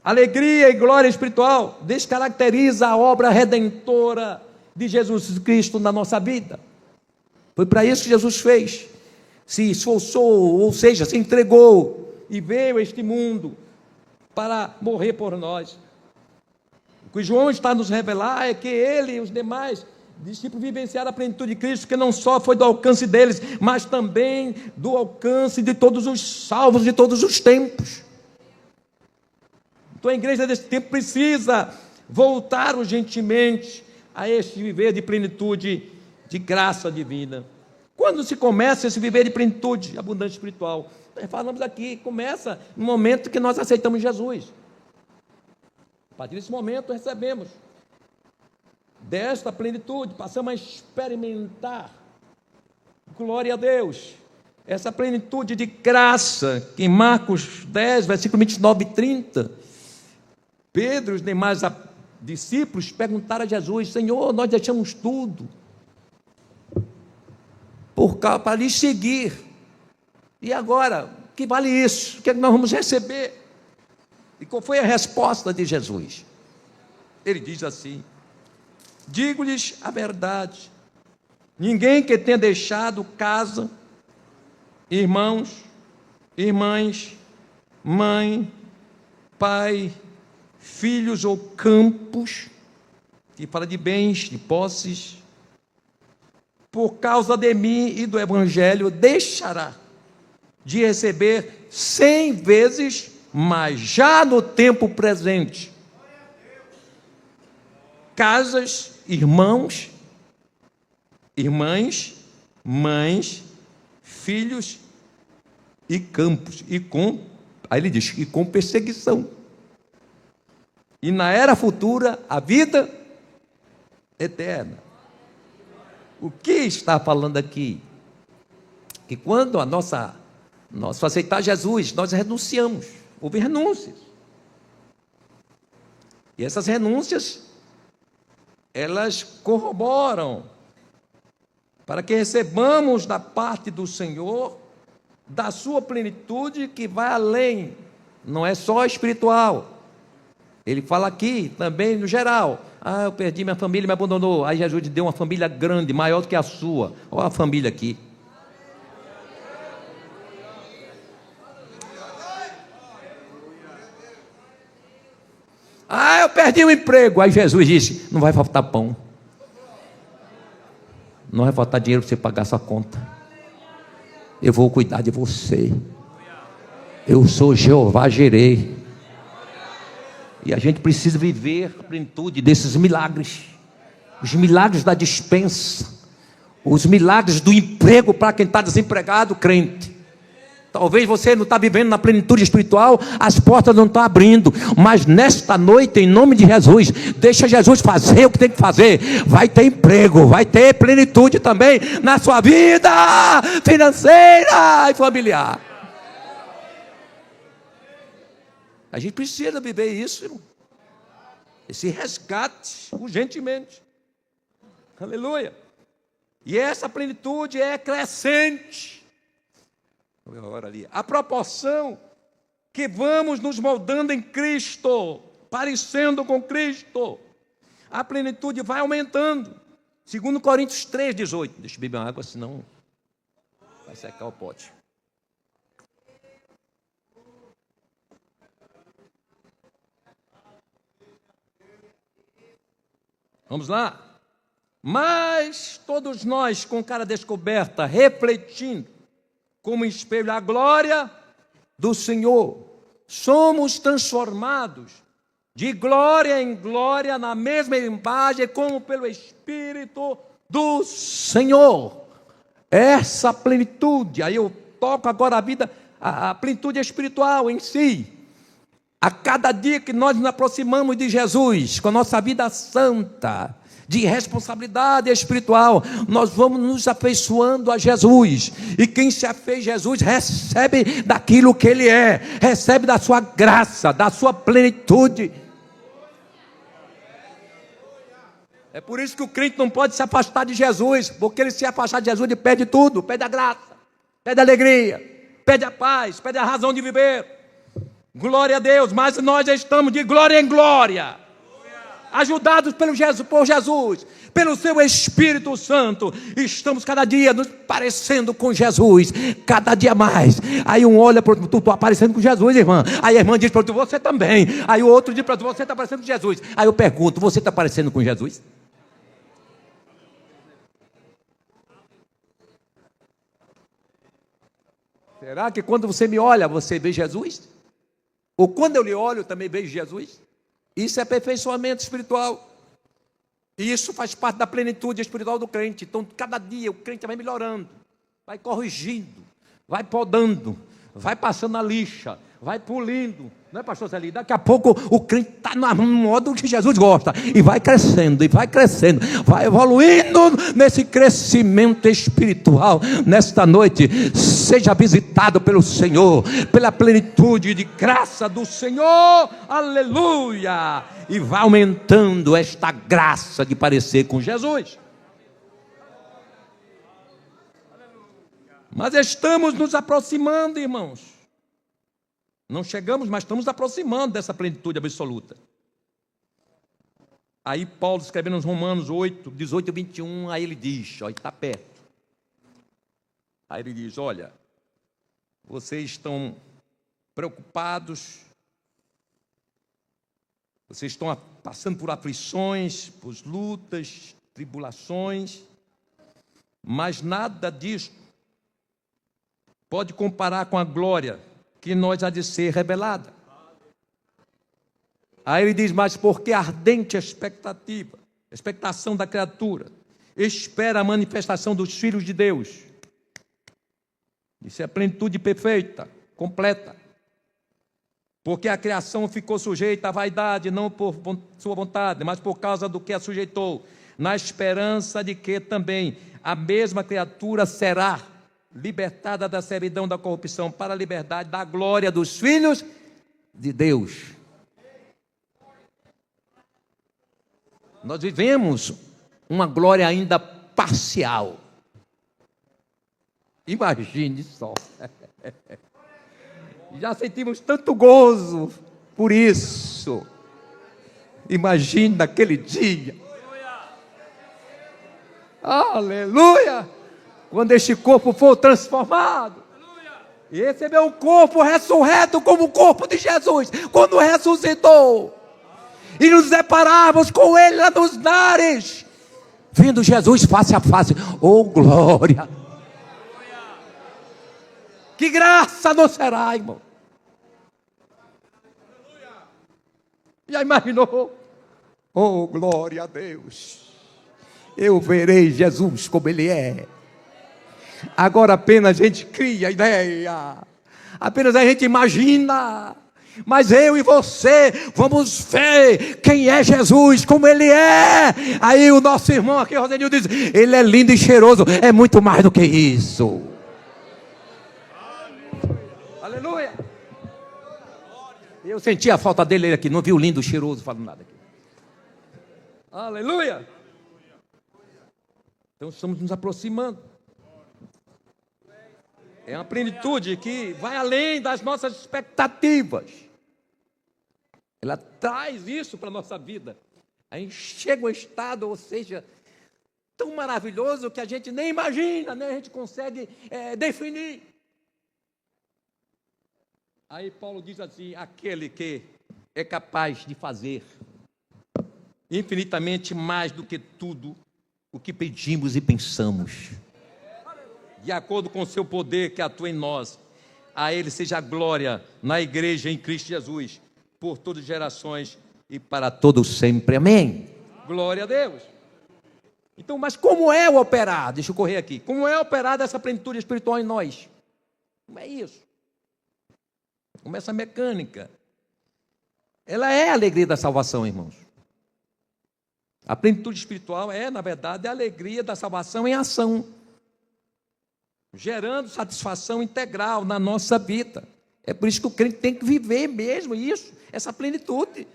Speaker 1: alegria e glória espiritual, descaracteriza a obra redentora de Jesus Cristo na nossa vida. Foi para isso que Jesus fez. Se esforçou, ou seja, se entregou e veio a este mundo para morrer por nós. O que João está a nos revelar é que ele e os demais discípulos vivenciaram a plenitude de Cristo, que não só foi do alcance deles, mas também do alcance de todos os salvos de todos os tempos. Então a igreja desse tempo precisa voltar urgentemente a este viver de plenitude de graça divina. Quando se começa esse viver de plenitude abundante espiritual? Nós falamos aqui, começa no momento que nós aceitamos Jesus. A partir desse momento recebemos desta plenitude, passamos a experimentar, glória a Deus, essa plenitude de graça, que em Marcos 10, versículo 29 e 30, Pedro e os demais discípulos perguntaram a Jesus: Senhor, nós deixamos tudo para lhe seguir, e agora, o que vale isso? O que é que nós vamos receber? E qual foi a resposta de Jesus? Ele diz assim: digo-lhes a verdade, ninguém que tenha deixado casa, irmãos, irmãs, mãe, pai, filhos ou campos, que fala de bens, de posses, por causa de mim e do Evangelho, deixará de receber 100 vezes mais, já no tempo presente, casas, irmãos, irmãs, mães, filhos e campos, aí ele diz, e com perseguição, e na era futura a vida eterna. O que está falando aqui? Que quando nós aceitar Jesus, nós renunciamos, houve renúncias, e essas renúncias elas corroboram para que recebamos da parte do Senhor, da sua plenitude, que vai além, não é só espiritual. Ele fala aqui também no geral: eu perdi minha família, me abandonou. Aí Jesus deu uma família grande, maior do que a sua. Olha a família aqui. Eu perdi o emprego. Aí Jesus disse: não vai faltar pão, não vai faltar dinheiro para você pagar sua conta. Eu vou cuidar de você. Eu sou Jeová Jireh. E a gente precisa viver a plenitude desses milagres, os milagres da dispensa, os milagres do emprego para quem está desempregado, crente. Talvez você não está vivendo na plenitude espiritual, as portas não estão abrindo, mas nesta noite, em nome de Jesus, deixa Jesus fazer o que tem que fazer. Vai ter emprego, vai ter plenitude também na sua vida financeira e familiar. A gente precisa viver isso, irmão. Esse resgate, urgentemente. Aleluia. E essa plenitude é crescente. A proporção que vamos nos moldando em Cristo, parecendo com Cristo. A plenitude vai aumentando. 2 Coríntios 3,18. Deixa eu beber uma água, senão vai secar o pote. Vamos lá. Mas todos nós, com cara descoberta, refletindo como espelho a glória do Senhor, somos transformados de glória em glória na mesma imagem, como pelo Espírito do Senhor. Essa plenitude, aí eu toco agora a vida, a plenitude espiritual em si. A cada dia que nós nos aproximamos de Jesus, com a nossa vida santa, de responsabilidade espiritual, nós vamos nos afeiçoando a Jesus. E quem se afeiça a Jesus recebe daquilo que Ele é, recebe da sua graça, da sua plenitude. É por isso que o crente não pode se afastar de Jesus, porque ele se afastar de Jesus, ele perde tudo, perde a graça, perde a alegria, perde a paz, perde a razão de viver. Glória a Deus, mas nós já estamos de glória em glória, ajudados por Jesus, pelo seu Espírito Santo, estamos cada dia nos parecendo com Jesus, cada dia mais. Aí um olha para o outro, estou aparecendo com Jesus, irmã. Aí a irmã diz para o outro, você também. Aí o outro diz para o outro, você está parecendo com Jesus. Aí eu pergunto, você está parecendo com Jesus? Será que quando você me olha, você vê Jesus? Ou quando eu lhe olho, eu também vejo Jesus? Isso é aperfeiçoamento espiritual. E isso faz parte da plenitude espiritual do crente. Então, cada dia o crente vai melhorando, vai corrigindo, vai podando, vai passando a lixa, vai polindo. Não é, pastor Zé? Daqui a pouco o crente está no modo que Jesus gosta. E vai crescendo, vai evoluindo nesse crescimento espiritual. Nesta noite, seja visitado pelo Senhor, pela plenitude de graça do Senhor. Aleluia! E vai aumentando esta graça de parecer com Jesus. Mas estamos nos aproximando, irmãos. Não chegamos, mas estamos aproximando dessa plenitude absoluta. Aí Paulo, escrevendo nos Romanos 8, 18 e 21, aí ele diz, ó, está perto. Aí ele diz, olha, vocês estão preocupados, vocês estão passando por aflições, por lutas, tribulações, mas nada disso pode comparar com a glória que nós há de ser revelada. Aí ele diz, mas porque a ardente expectação da criatura, espera a manifestação dos filhos de Deus. Isso é a plenitude perfeita, completa. Porque a criação ficou sujeita à vaidade, não por sua vontade, mas por causa do que a sujeitou, na esperança de que também a mesma criatura será libertada da servidão da corrupção para a liberdade da glória dos filhos de Deus. Nós vivemos uma glória ainda parcial. Imagine só. Já sentimos tanto gozo por isso. Imagine naquele dia. Aleluia! Quando este corpo for transformado, e receber um corpo ressurreto como o corpo de Jesus, quando ressuscitou, e nos depararmos com Ele lá nos lares, vendo Jesus face a face. Oh, glória! Que graça não será, irmão? Já imaginou? Oh, glória a Deus! Eu verei Jesus como Ele é. Agora apenas a gente cria ideia, apenas a gente imagina, mas eu e você vamos ver quem é Jesus, como Ele é. Aí o nosso irmão aqui, Rosenil, diz, Ele é lindo e cheiroso. É muito mais do que isso. Aleluia. Eu senti a falta dele aqui, não vi o lindo e cheiroso falando nada aqui. Aleluia. Então estamos nos aproximando. É uma plenitude que vai além das nossas expectativas. Ela traz isso para a nossa vida. A gente chega a um estado, ou seja, tão maravilhoso que a gente nem imagina, nem a gente consegue definir. Aí Paulo diz assim: aquele que é capaz de fazer infinitamente mais do que tudo o que pedimos e pensamos, de acordo com o seu poder que atua em nós. A Ele seja a glória na igreja em Cristo Jesus, por todas as gerações e para todos sempre. Amém. Glória a Deus. Então, mas como é o operar? Deixa eu correr aqui. Como é operada essa plenitude espiritual em nós? Como é isso? Como é essa mecânica? Ela é a alegria da salvação, irmãos. A plenitude espiritual é, na verdade, a alegria da salvação em ação, gerando satisfação integral na nossa vida. É por isso que o crente tem que viver mesmo isso, essa plenitude.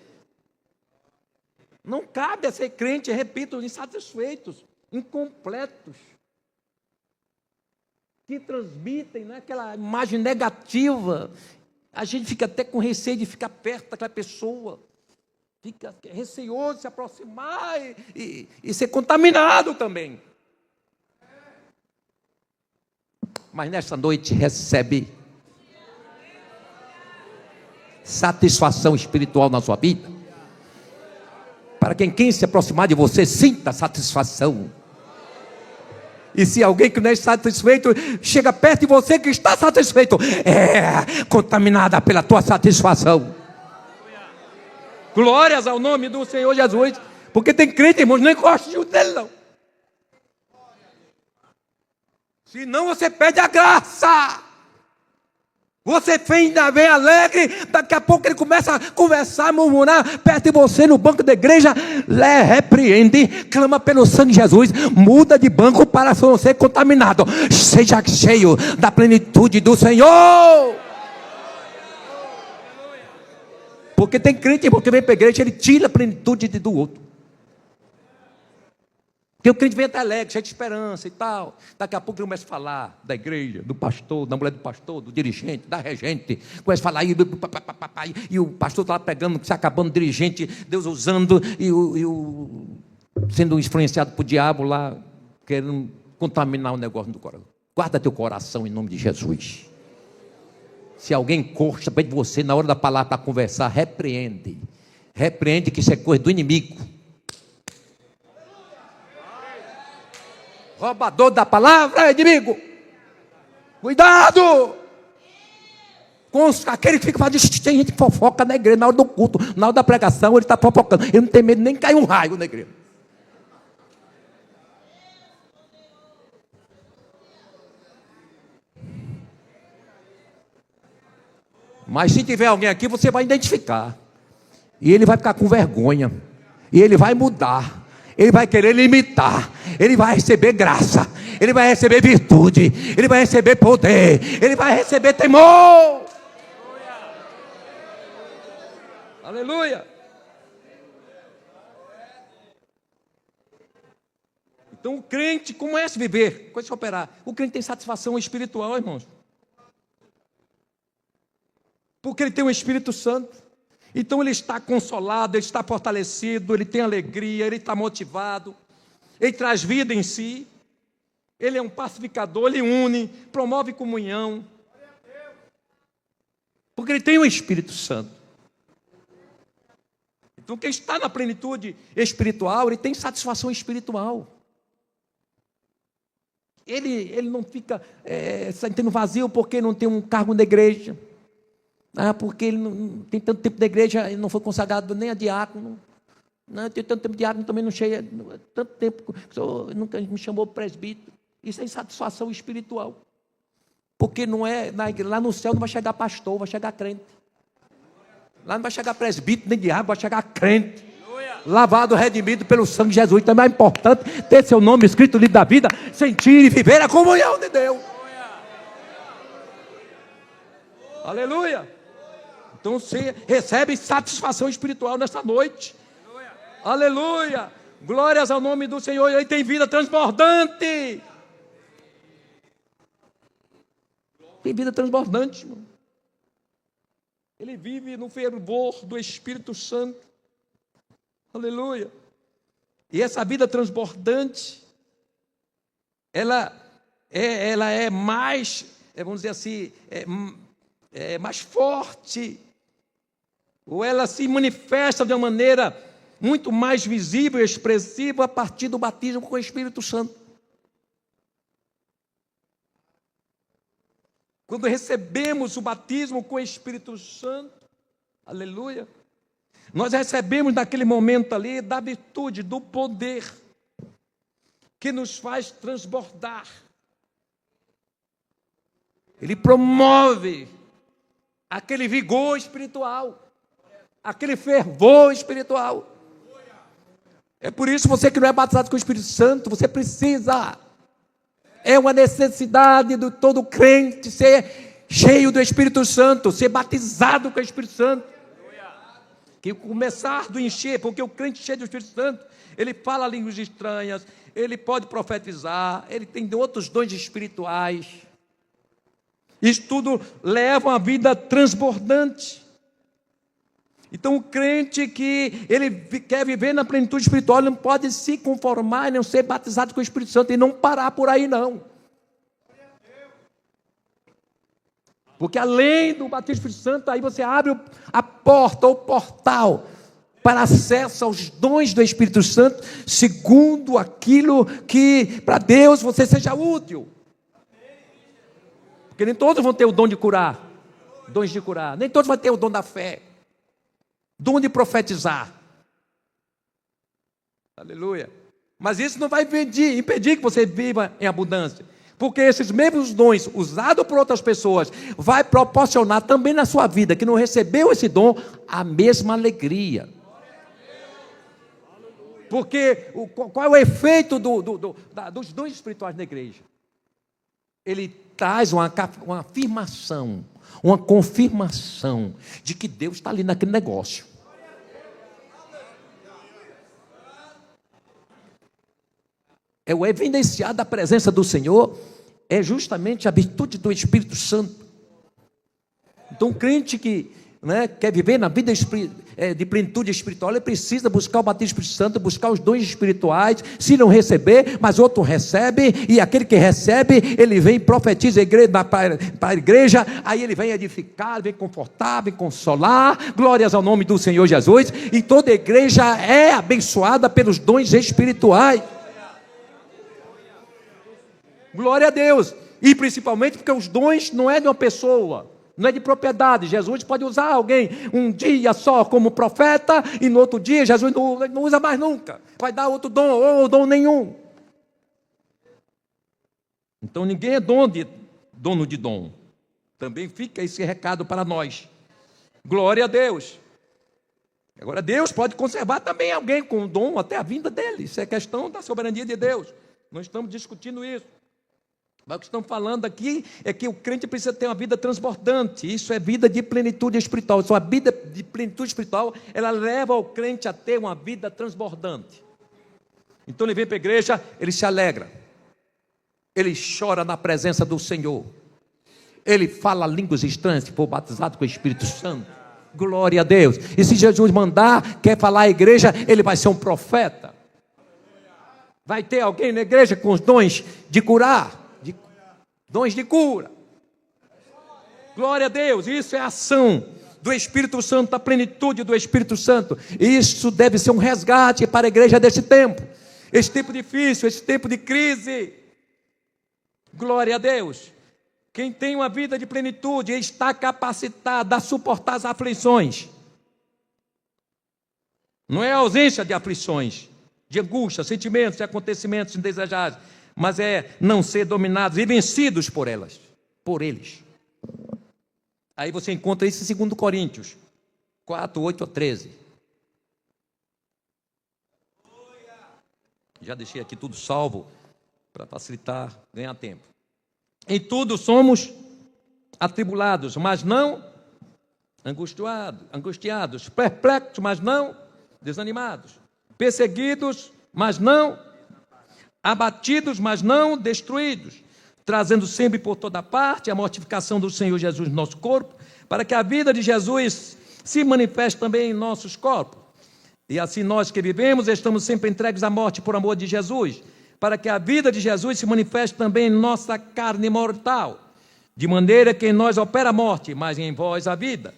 Speaker 1: Não cabe a ser crente, repito, insatisfeitos, incompletos, que transmitem aquela imagem negativa. A gente fica até com receio de ficar perto daquela pessoa, fica receoso de se aproximar e ser contaminado também. Mas nessa noite recebe satisfação espiritual na sua vida, para quem se aproximar de você sinta satisfação. E se alguém que não é satisfeito chega perto de você que está satisfeito, é contaminada pela tua satisfação. Glórias ao nome do Senhor Jesus. Porque tem crente, irmãos, não encosta junto dele não. Senão você perde a graça. Você ainda vem alegre, daqui a pouco ele começa a conversar, murmurar perto de você no banco da igreja, repreende, clama pelo sangue de Jesus, muda de banco para não ser contaminado. Seja cheio da plenitude do Senhor. Porque tem crente, irmão, que vem para a igreja, ele tira a plenitude do outro. Porque o crente vem até alegre, cheio de esperança e tal. Daqui a pouco ele começa a falar da igreja, do pastor, da mulher do pastor, do dirigente, da regente. Começa a falar e o pastor está lá pegando, se acabando, o dirigente, Deus usando, sendo influenciado por diabo lá, querendo contaminar o negócio do coração. Guarda teu coração em nome de Jesus. Se alguém encosta perto de você na hora da palavra para conversar, repreende. Repreende que isso é coisa do inimigo. Roubador da palavra, inimigo. Cuidado com aquele que fica falando. Tem gente que fofoca na igreja na hora do culto, na hora da pregação, ele está fofocando. Ele não tem medo nem cair um raio na igreja. Mas se tiver alguém aqui, você vai identificar. E ele vai ficar com vergonha. E ele vai mudar. Ele vai querer limitar. Ele vai receber graça. Ele vai receber virtude. Ele vai receber poder. Ele vai receber temor. Aleluia. Então o crente, como é esse viver? Como é se operar? O crente tem satisfação espiritual, irmãos. Porque ele tem o Espírito Santo. Então ele está consolado, ele está fortalecido, ele tem alegria, ele está motivado, ele traz vida em si, ele é um pacificador, ele une, promove comunhão, porque ele tem o Espírito Santo. Então quem está na plenitude espiritual, ele tem satisfação espiritual. Ele não fica sentindo vazio porque não tem um cargo na igreja. Porque ele não tem tanto tempo da igreja, ele não foi consagrado nem a diácono. Não tem tanto tempo de diácono, também não cheia. Tanto tempo, o senhor nunca me chamou presbítero. Isso é insatisfação espiritual. Porque não é, lá no céu não vai chegar pastor, vai chegar crente. Lá não vai chegar presbítero, nem diabo, vai chegar crente. Lavado, redimido pelo sangue de Jesus. Então é mais importante ter seu nome escrito no livro da vida, sentir e viver a comunhão de Deus. Aleluia. Então você recebe satisfação espiritual nessa noite. Aleluia. Glórias ao nome do Senhor. Ele tem vida transbordante. tem vida transbordante, irmão. Ele vive no fervor do Espírito Santo. Aleluia. E essa vida transbordante, ela é mais, vamos dizer assim, é mais forte, ou ela se manifesta de uma maneira muito mais visível e expressiva a partir do batismo com o Espírito Santo. Quando recebemos o batismo com o Espírito Santo, aleluia, nós recebemos naquele momento ali da virtude, do poder, que nos faz transbordar. Ele promove aquele vigor espiritual, aquele fervor espiritual. É por isso você que não é batizado com o Espírito Santo, você precisa. É uma necessidade de todo crente ser cheio do Espírito Santo, ser batizado com o Espírito Santo. Que começar do encher, porque o crente cheio do Espírito Santo, ele fala línguas estranhas, ele pode profetizar, ele tem outros dons espirituais. Isso tudo leva a uma vida transbordante. Então o crente que ele quer viver na plenitude espiritual, ele não pode se conformar e não ser batizado com o Espírito Santo e não parar por aí não. Porque além do batismo do Espírito Santo, aí você abre a porta, o portal, para acesso aos dons do Espírito Santo, segundo aquilo que para Deus você seja útil. Porque nem todos vão ter o dom de curar, dons de curar, nem todos vão ter o dom da fé, dom de profetizar. Aleluia. Mas isso não vai impedir que você viva em abundância. Porque esses mesmos dons usados por outras pessoas vai proporcionar também na sua vida, que não recebeu esse dom, a mesma alegria. Porque qual é o efeito dos dons espirituais na igreja? Ele traz uma afirmação, uma confirmação de que Deus está ali naquele negócio. É o evidenciar da presença do Senhor, é justamente a virtude do Espírito Santo. Então, o crente que quer viver na vida de plenitude espiritual, ele precisa buscar o batismo do Espírito Santo, buscar os dons espirituais. Se não receber, mas outro recebe, e aquele que recebe, ele vem e profetiza para a igreja, aí ele vem edificar, vem confortar, vem consolar. Glórias ao nome do Senhor Jesus. E toda a igreja é abençoada pelos dons espirituais. Glória a Deus. E principalmente porque os dons não é de uma pessoa, não é de propriedade. Jesus pode usar alguém um dia só como profeta, e no outro dia Jesus não usa mais nunca. Vai dar outro dom, ou dom nenhum. Então ninguém é dono de dom. Também fica esse recado para nós. Glória a Deus. Agora Deus pode conservar também alguém com dom até a vinda dele. Isso é questão da soberania de Deus. Nós estamos discutindo isso. Mas o que estamos falando aqui é que o crente precisa ter uma vida transbordante. Isso é vida de plenitude espiritual. Então, a vida de plenitude espiritual, ela leva o crente a ter uma vida transbordante. Então ele vem para a igreja, ele se alegra, ele chora na presença do Senhor, ele fala línguas estranhas, se for batizado com o Espírito Santo. Glória a Deus. E se Jesus mandar, quer falar à igreja, ele vai ser um profeta. Vai ter alguém na igreja com os dons de curar, dons de cura. Glória a Deus. Isso é a ação do Espírito Santo, a plenitude do Espírito Santo. Isso deve ser um resgate para a igreja desse tempo. Esse tempo difícil, esse tempo de crise. Glória a Deus. Quem tem uma vida de plenitude está capacitado a suportar as aflições. Não é a ausência de aflições, de angústia, sentimentos e acontecimentos indesejáveis, mas é não ser dominados e vencidos por eles. Aí você encontra isso em 2 Coríntios 4, 8 a 13. Já deixei aqui tudo salvo para facilitar, ganhar tempo. Em tudo somos atribulados, mas não angustiados, perplexos, mas não desanimados, perseguidos, mas não abatidos, mas não destruídos, trazendo sempre por toda parte a mortificação do Senhor Jesus no nosso corpo, para que a vida de Jesus se manifeste também em nossos corpos. E assim nós que vivemos, estamos sempre entregues à morte por amor de Jesus, para que a vida de Jesus se manifeste também em nossa carne mortal, de maneira que em nós opera a morte, mas em vós a vida.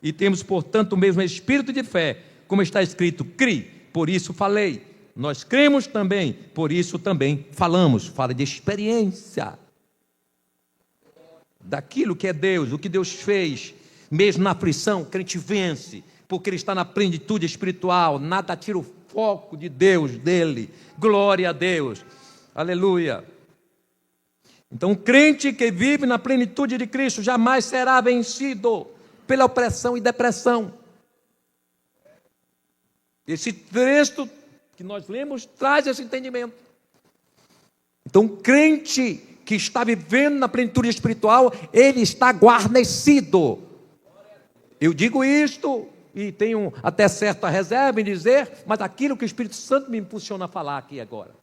Speaker 1: E temos, portanto, o mesmo espírito de fé, como está escrito: cri, por isso falei. Nós cremos também, por isso também falamos. Fala de experiência, daquilo que é Deus, o que Deus fez. Mesmo na aflição, o crente vence, porque ele está na plenitude espiritual. Nada tira o foco de Deus dele. Glória a Deus, aleluia. Então o crente que vive na plenitude de Cristo jamais será vencido pela opressão e depressão. Esse texto que nós lemos traz esse entendimento. Então o crente que está vivendo na plenitude espiritual, ele está guarnecido. Eu digo isto e tenho até certa reserva em dizer, mas aquilo que o Espírito Santo me impulsiona a falar aqui agora.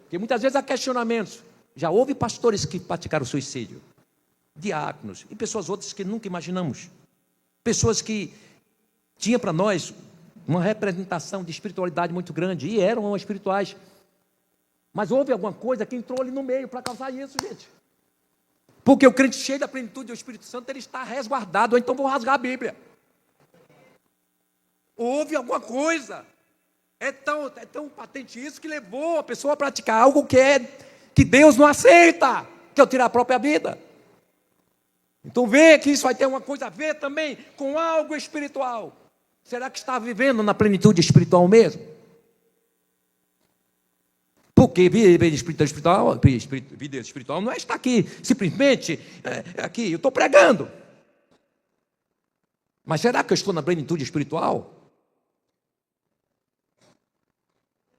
Speaker 1: Porque muitas vezes há questionamentos. Já houve pastores que praticaram suicídio, diáconos e pessoas outras que nunca imaginamos. Pessoas que tinham para nós uma representação de espiritualidade muito grande e eram espirituais. Mas houve alguma coisa que entrou ali no meio para causar isso, gente. Porque o crente cheio da plenitude do Espírito Santo, ele está resguardado. Ou então vou rasgar a Bíblia. Houve alguma coisa. É tão patente isso que levou a pessoa a praticar algo que Deus não aceita, que é tirar a própria vida. Então vê que isso vai ter uma coisa a ver também com algo espiritual. Será que está vivendo na plenitude espiritual mesmo? Porque vida espiritual não é estar aqui simplesmente aqui, eu estou pregando. Mas será que eu estou na plenitude espiritual?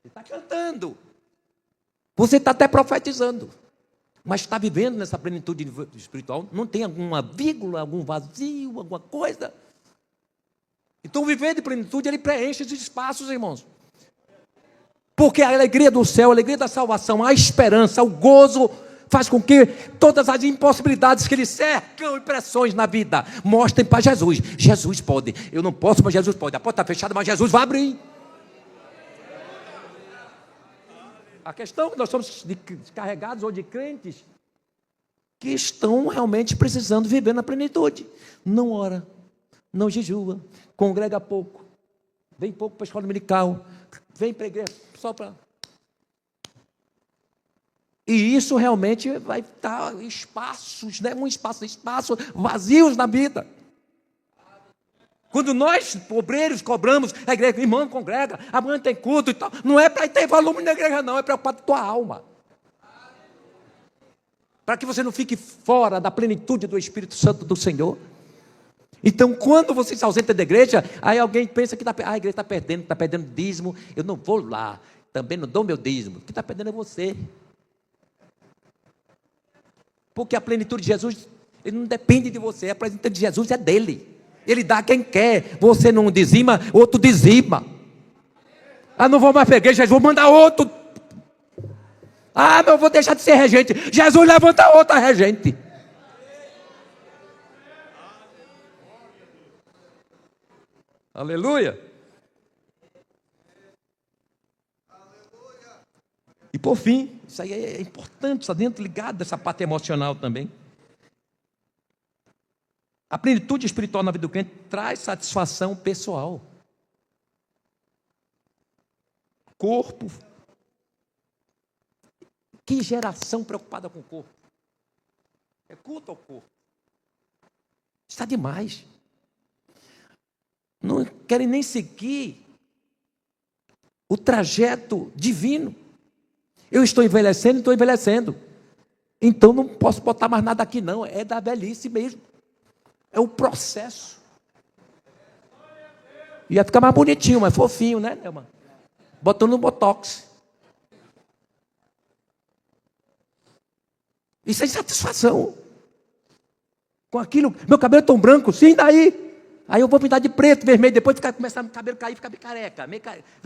Speaker 1: Você está cantando, você está até profetizando, mas está vivendo nessa plenitude espiritual? Não tem alguma vírgula, algum vazio, alguma coisa? Então viver de plenitude, ele preenche esses espaços, irmãos. Porque a alegria do céu, a alegria da salvação, a esperança, o gozo, faz com que todas as impossibilidades que lhe cercam e pressões na vida, mostrem para Jesus. Jesus pode, eu não posso, mas Jesus pode. A porta está fechada, mas Jesus vai abrir. A questão é que nós somos carregados ou de crentes que estão realmente precisando viver na plenitude. Não ora, não jejua, congrega pouco, vem pouco para a escola dominical, vem para a igreja só para... E isso realmente vai estar espaços, né? espaço vazios na vida. Quando nós, obreiros, cobramos, a igreja, irmão, congrega, amanhã tem culto e tal, não é para ter volume na igreja, não, é preocupado com a tua alma. Para que você não fique fora da plenitude do Espírito Santo do Senhor. Então, quando você se ausenta da igreja, aí alguém pensa que a igreja está perdendo dízimo, eu não vou lá, também não dou meu dízimo. O que está perdendo é você. Porque a plenitude de Jesus, ele não depende de você, a plenitude de Jesus é dele. Ele dá a quem quer. Você não dizima, outro dizima. Ah, não vou mais para a igreja, vou mandar outro. Ah, não vou deixar de ser regente. Jesus levanta outra regente. Aleluia. E por fim, isso aí é importante, está dentro ligado dessa parte emocional também. A plenitude espiritual na vida do crente traz satisfação pessoal. Corpo. Que geração preocupada com o corpo. É culto ao corpo. Está demais. Não querem nem seguir o trajeto divino. Eu estou envelhecendo. Então não posso botar mais nada aqui não. É da velhice mesmo. É o processo. Ia ficar mais bonitinho, mais fofinho, né, Nelma? Botando no botox. Isso é insatisfação. Com aquilo, meu cabelo é tão branco, sim, daí. Aí eu vou pintar de preto, vermelho, depois começar o cabelo cair, ficar careca. Vem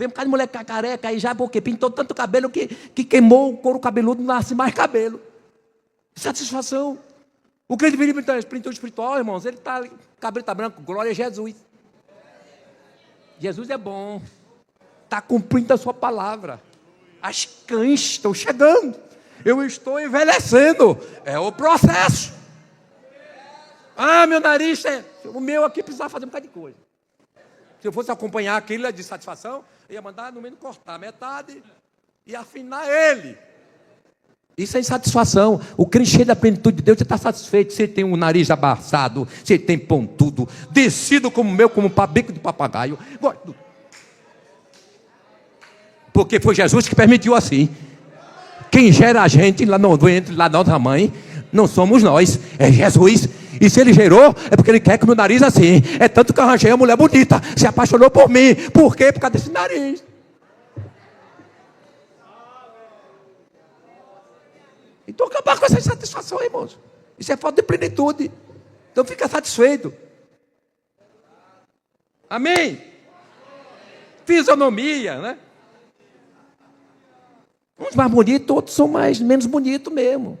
Speaker 1: um bocado de mulher careca, aí já porque pintou tanto cabelo que queimou o couro cabeludo, não nasce mais cabelo.
Speaker 3: Satisfação. O crente vive em plenitude espiritual, irmãos, ele está, cabrita branco, glória a Jesus. Jesus é bom, está cumprindo a sua palavra. As cães estão chegando, eu estou envelhecendo, é o processo. Ah, meu nariz, o meu aqui precisava fazer um bocado de coisa. Se eu fosse acompanhar aquilo de satisfação, eu ia mandar no mínimo cortar metade e afinar ele. Isso é insatisfação. O crente cheio da plenitude de Deus, você está satisfeito. Você tem um nariz abaçado, você tem pontudo, descido como o meu, como um bico de papagaio. Porque foi Jesus que permitiu assim. Quem gera a gente lá no ventre, lá na nossa mãe, não somos nós, é Jesus. E se ele gerou, é porque ele quer que o meu nariz assim. É tanto que eu arranjei uma mulher bonita, se apaixonou por mim. Por quê? Por causa desse nariz. Então acabar com essa insatisfação, irmãos. Isso é falta de plenitude. Então fica satisfeito. Amém? Fisionomia, né? Uns mais bonitos, outros são menos bonitos mesmo.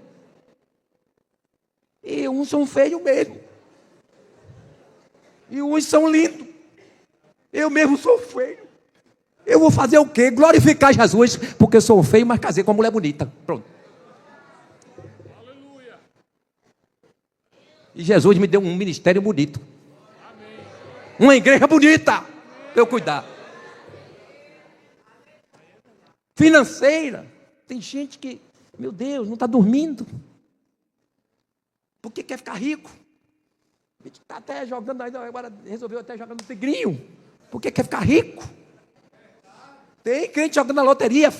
Speaker 3: E uns são feios mesmo. E uns são lindos. Eu mesmo sou feio. Eu vou fazer o quê? Glorificar Jesus, porque eu sou feio, mas casei com uma mulher bonita. Pronto. Aleluia. E Jesus me deu um ministério bonito. Amém. Uma igreja bonita. Para eu cuidar. Financeira. Tem gente que, meu Deus, não está dormindo. Porque quer ficar rico. Está até jogando, agora resolveu até jogar no tigrinho. Porque quer ficar rico. Tem crente jogando na loteria.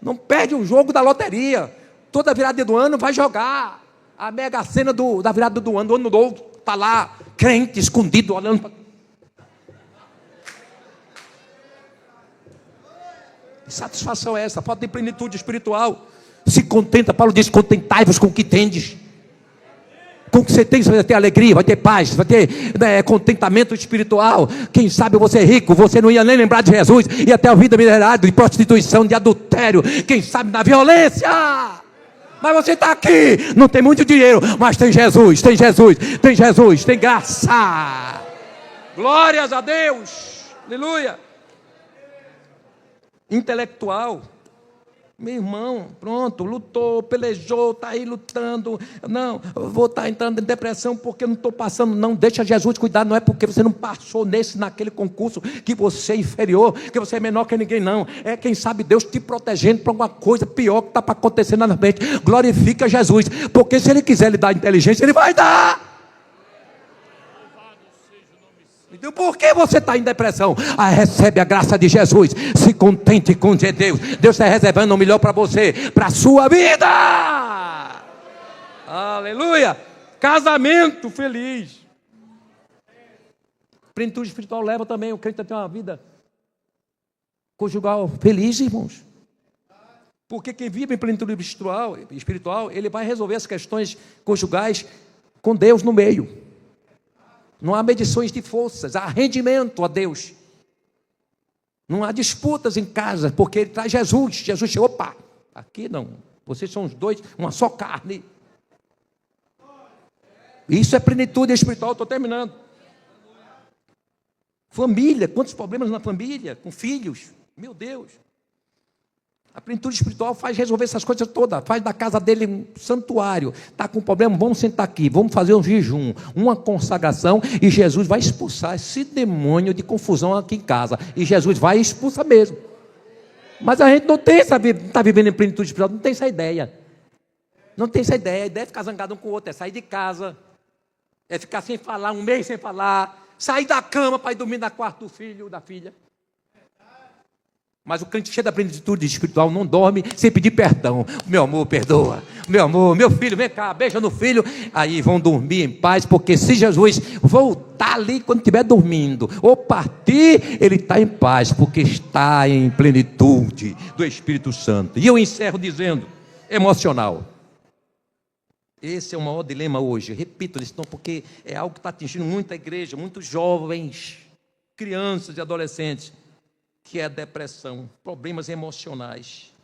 Speaker 3: Não perde um jogo da loteria. Toda virada do ano vai jogar a mega sena da virada do ano novo. Está lá, crente, escondido, olhando para... Que satisfação é essa? Falta de plenitude espiritual. Se contenta, Paulo diz, contentai-vos com o que tendes. Com o que você tem, você vai ter alegria, vai ter paz, vai ter contentamento espiritual. Quem sabe você é rico, você não ia nem lembrar de Jesus, ia ter a vida miserável, de prostituição, de adultério, quem sabe na violência. Mas você está aqui, não tem muito dinheiro, mas tem Jesus, tem Jesus, tem Jesus, tem graça. Glórias a Deus, aleluia. Intelectual. Meu irmão, pronto, lutou, pelejou, está aí lutando. Não, eu vou estar entrando em depressão porque eu não estou passando. Não, deixa Jesus cuidar. Não é porque você não passou naquele concurso que você é inferior, que você é menor que ninguém, não. É quem sabe Deus te protegendo para alguma coisa pior que está para acontecer na frente. Glorifica Jesus, porque se Ele quiser lhe dar inteligência, Ele vai dar. Então, por que você está em depressão? Recebe a graça de Jesus. Se contente com Deus. Deus está reservando o melhor para você, para a sua vida. Aleluia. Casamento feliz. Plenitude espiritual leva também o crente a ter uma vida conjugal feliz, irmãos. Porque quem vive em plenitude espiritual, ele vai resolver as questões conjugais com Deus no meio. Não há medições de forças, há rendimento a Deus. Não há disputas em casa, porque Ele traz Jesus. Jesus chegou, opa, aqui não. Vocês são os dois, uma só carne. Isso é plenitude espiritual, estou terminando. Família, quantos problemas na família, com filhos, meu Deus. A plenitude espiritual faz resolver essas coisas todas, faz da casa dele um santuário. Está com problema, vamos sentar aqui, vamos fazer um jejum, uma consagração, e Jesus vai expulsar esse demônio de confusão aqui em casa. E Jesus vai expulsar mesmo. Mas a gente não tem essa vida, não está vivendo em plenitude espiritual, não tem essa ideia. Não tem essa ideia, a ideia é ficar zangado um com o outro, é sair de casa, é ficar sem falar, um mês sem falar, sair da cama para ir dormir no quarto do filho ou da filha. Mas o crente cheio da plenitude espiritual não dorme sem pedir perdão. Meu amor, perdoa. Meu amor, meu filho, vem cá, beija no filho. Aí vão dormir em paz, porque se Jesus voltar ali quando estiver dormindo, ou partir, ele está em paz, porque está em plenitude do Espírito Santo. E eu encerro dizendo, emocional. Esse é o maior dilema hoje. Repito isso, porque é algo que está atingindo muita igreja, muitos jovens, crianças e adolescentes, que é a depressão, problemas emocionais.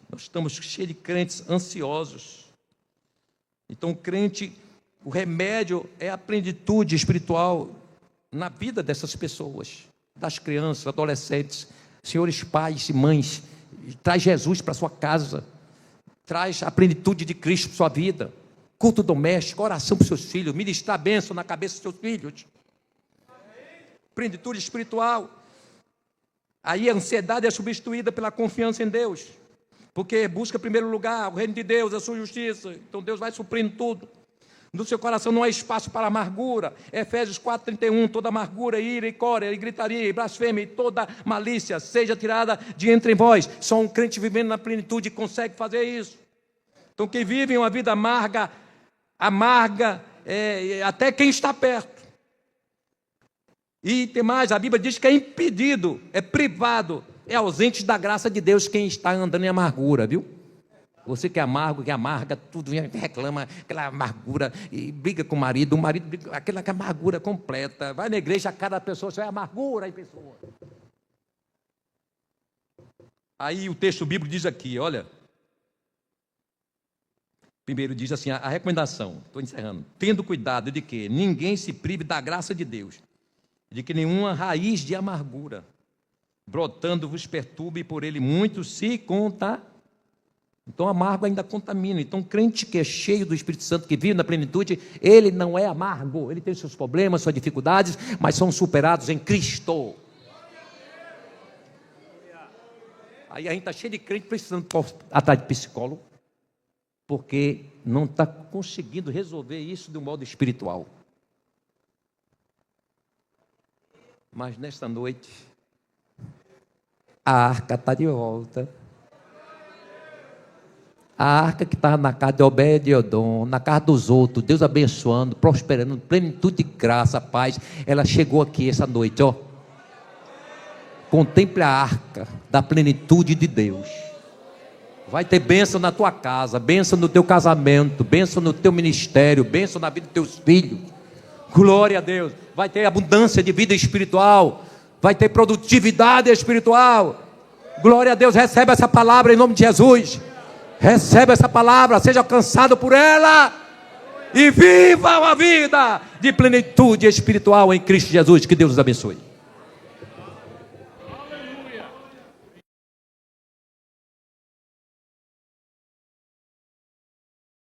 Speaker 3: Nós estamos cheios de crentes ansiosos. Então, o crente, o remédio é a plenitude espiritual na vida dessas pessoas, das crianças, adolescentes, senhores pais e mães. Traz Jesus para sua casa, traz a plenitude de Cristo para sua vida, culto doméstico, oração para os seus filhos, ministrar a bênção na cabeça dos seus filhos, plenitude espiritual. Aí a ansiedade é substituída pela confiança em Deus, porque busca em primeiro lugar o reino de Deus, a sua justiça. Então Deus vai suprindo tudo. No seu coração não há espaço para amargura. Efésios 4:31, toda amargura, ira e cólera, e gritaria, e blasfêmia, e toda malícia seja tirada de entre vós. Só um crente vivendo na plenitude consegue fazer isso. Então quem vive uma vida amarga até quem está perto. E tem mais, a Bíblia diz que é impedido, é privado, é ausente da graça de Deus quem está andando em amargura, viu? Você que é amargo, que amarga tudo, reclama aquela amargura e briga com o marido briga, aquela amargura completa. Vai na igreja, cada pessoa só é amargura em pessoa. Aí o texto bíblico diz aqui, olha. Primeiro diz assim, a recomendação, estou encerrando. Tendo cuidado de que ninguém se prive da graça de Deus, de que nenhuma raiz de amargura, brotando vos perturbe e por ele muito se conta. Então, amargo ainda contamina. Então, o crente que é cheio do Espírito Santo, que vive na plenitude, ele não é amargo. Ele tem seus problemas, suas dificuldades, mas são superados em Cristo. Aí a gente está cheio de crente precisando atrás de psicólogo, porque não está conseguindo resolver isso de um modo espiritual. Mas nesta noite, a arca está de volta. A arca que estava na casa de Obed-Edom, na casa dos outros, Deus abençoando, prosperando, plenitude de graça, paz, ela chegou aqui essa noite, ó. Contemple a arca da plenitude de Deus. Vai ter bênção na tua casa, bênção no teu casamento, bênção no teu ministério, bênção na vida dos teus filhos. Glória a Deus. Vai ter abundância de vida espiritual, vai ter produtividade espiritual. Glória a Deus, recebe essa palavra em nome de Jesus. Recebe essa palavra, seja alcançado por ela e viva uma vida de plenitude espiritual em Cristo Jesus. Que Deus os abençoe.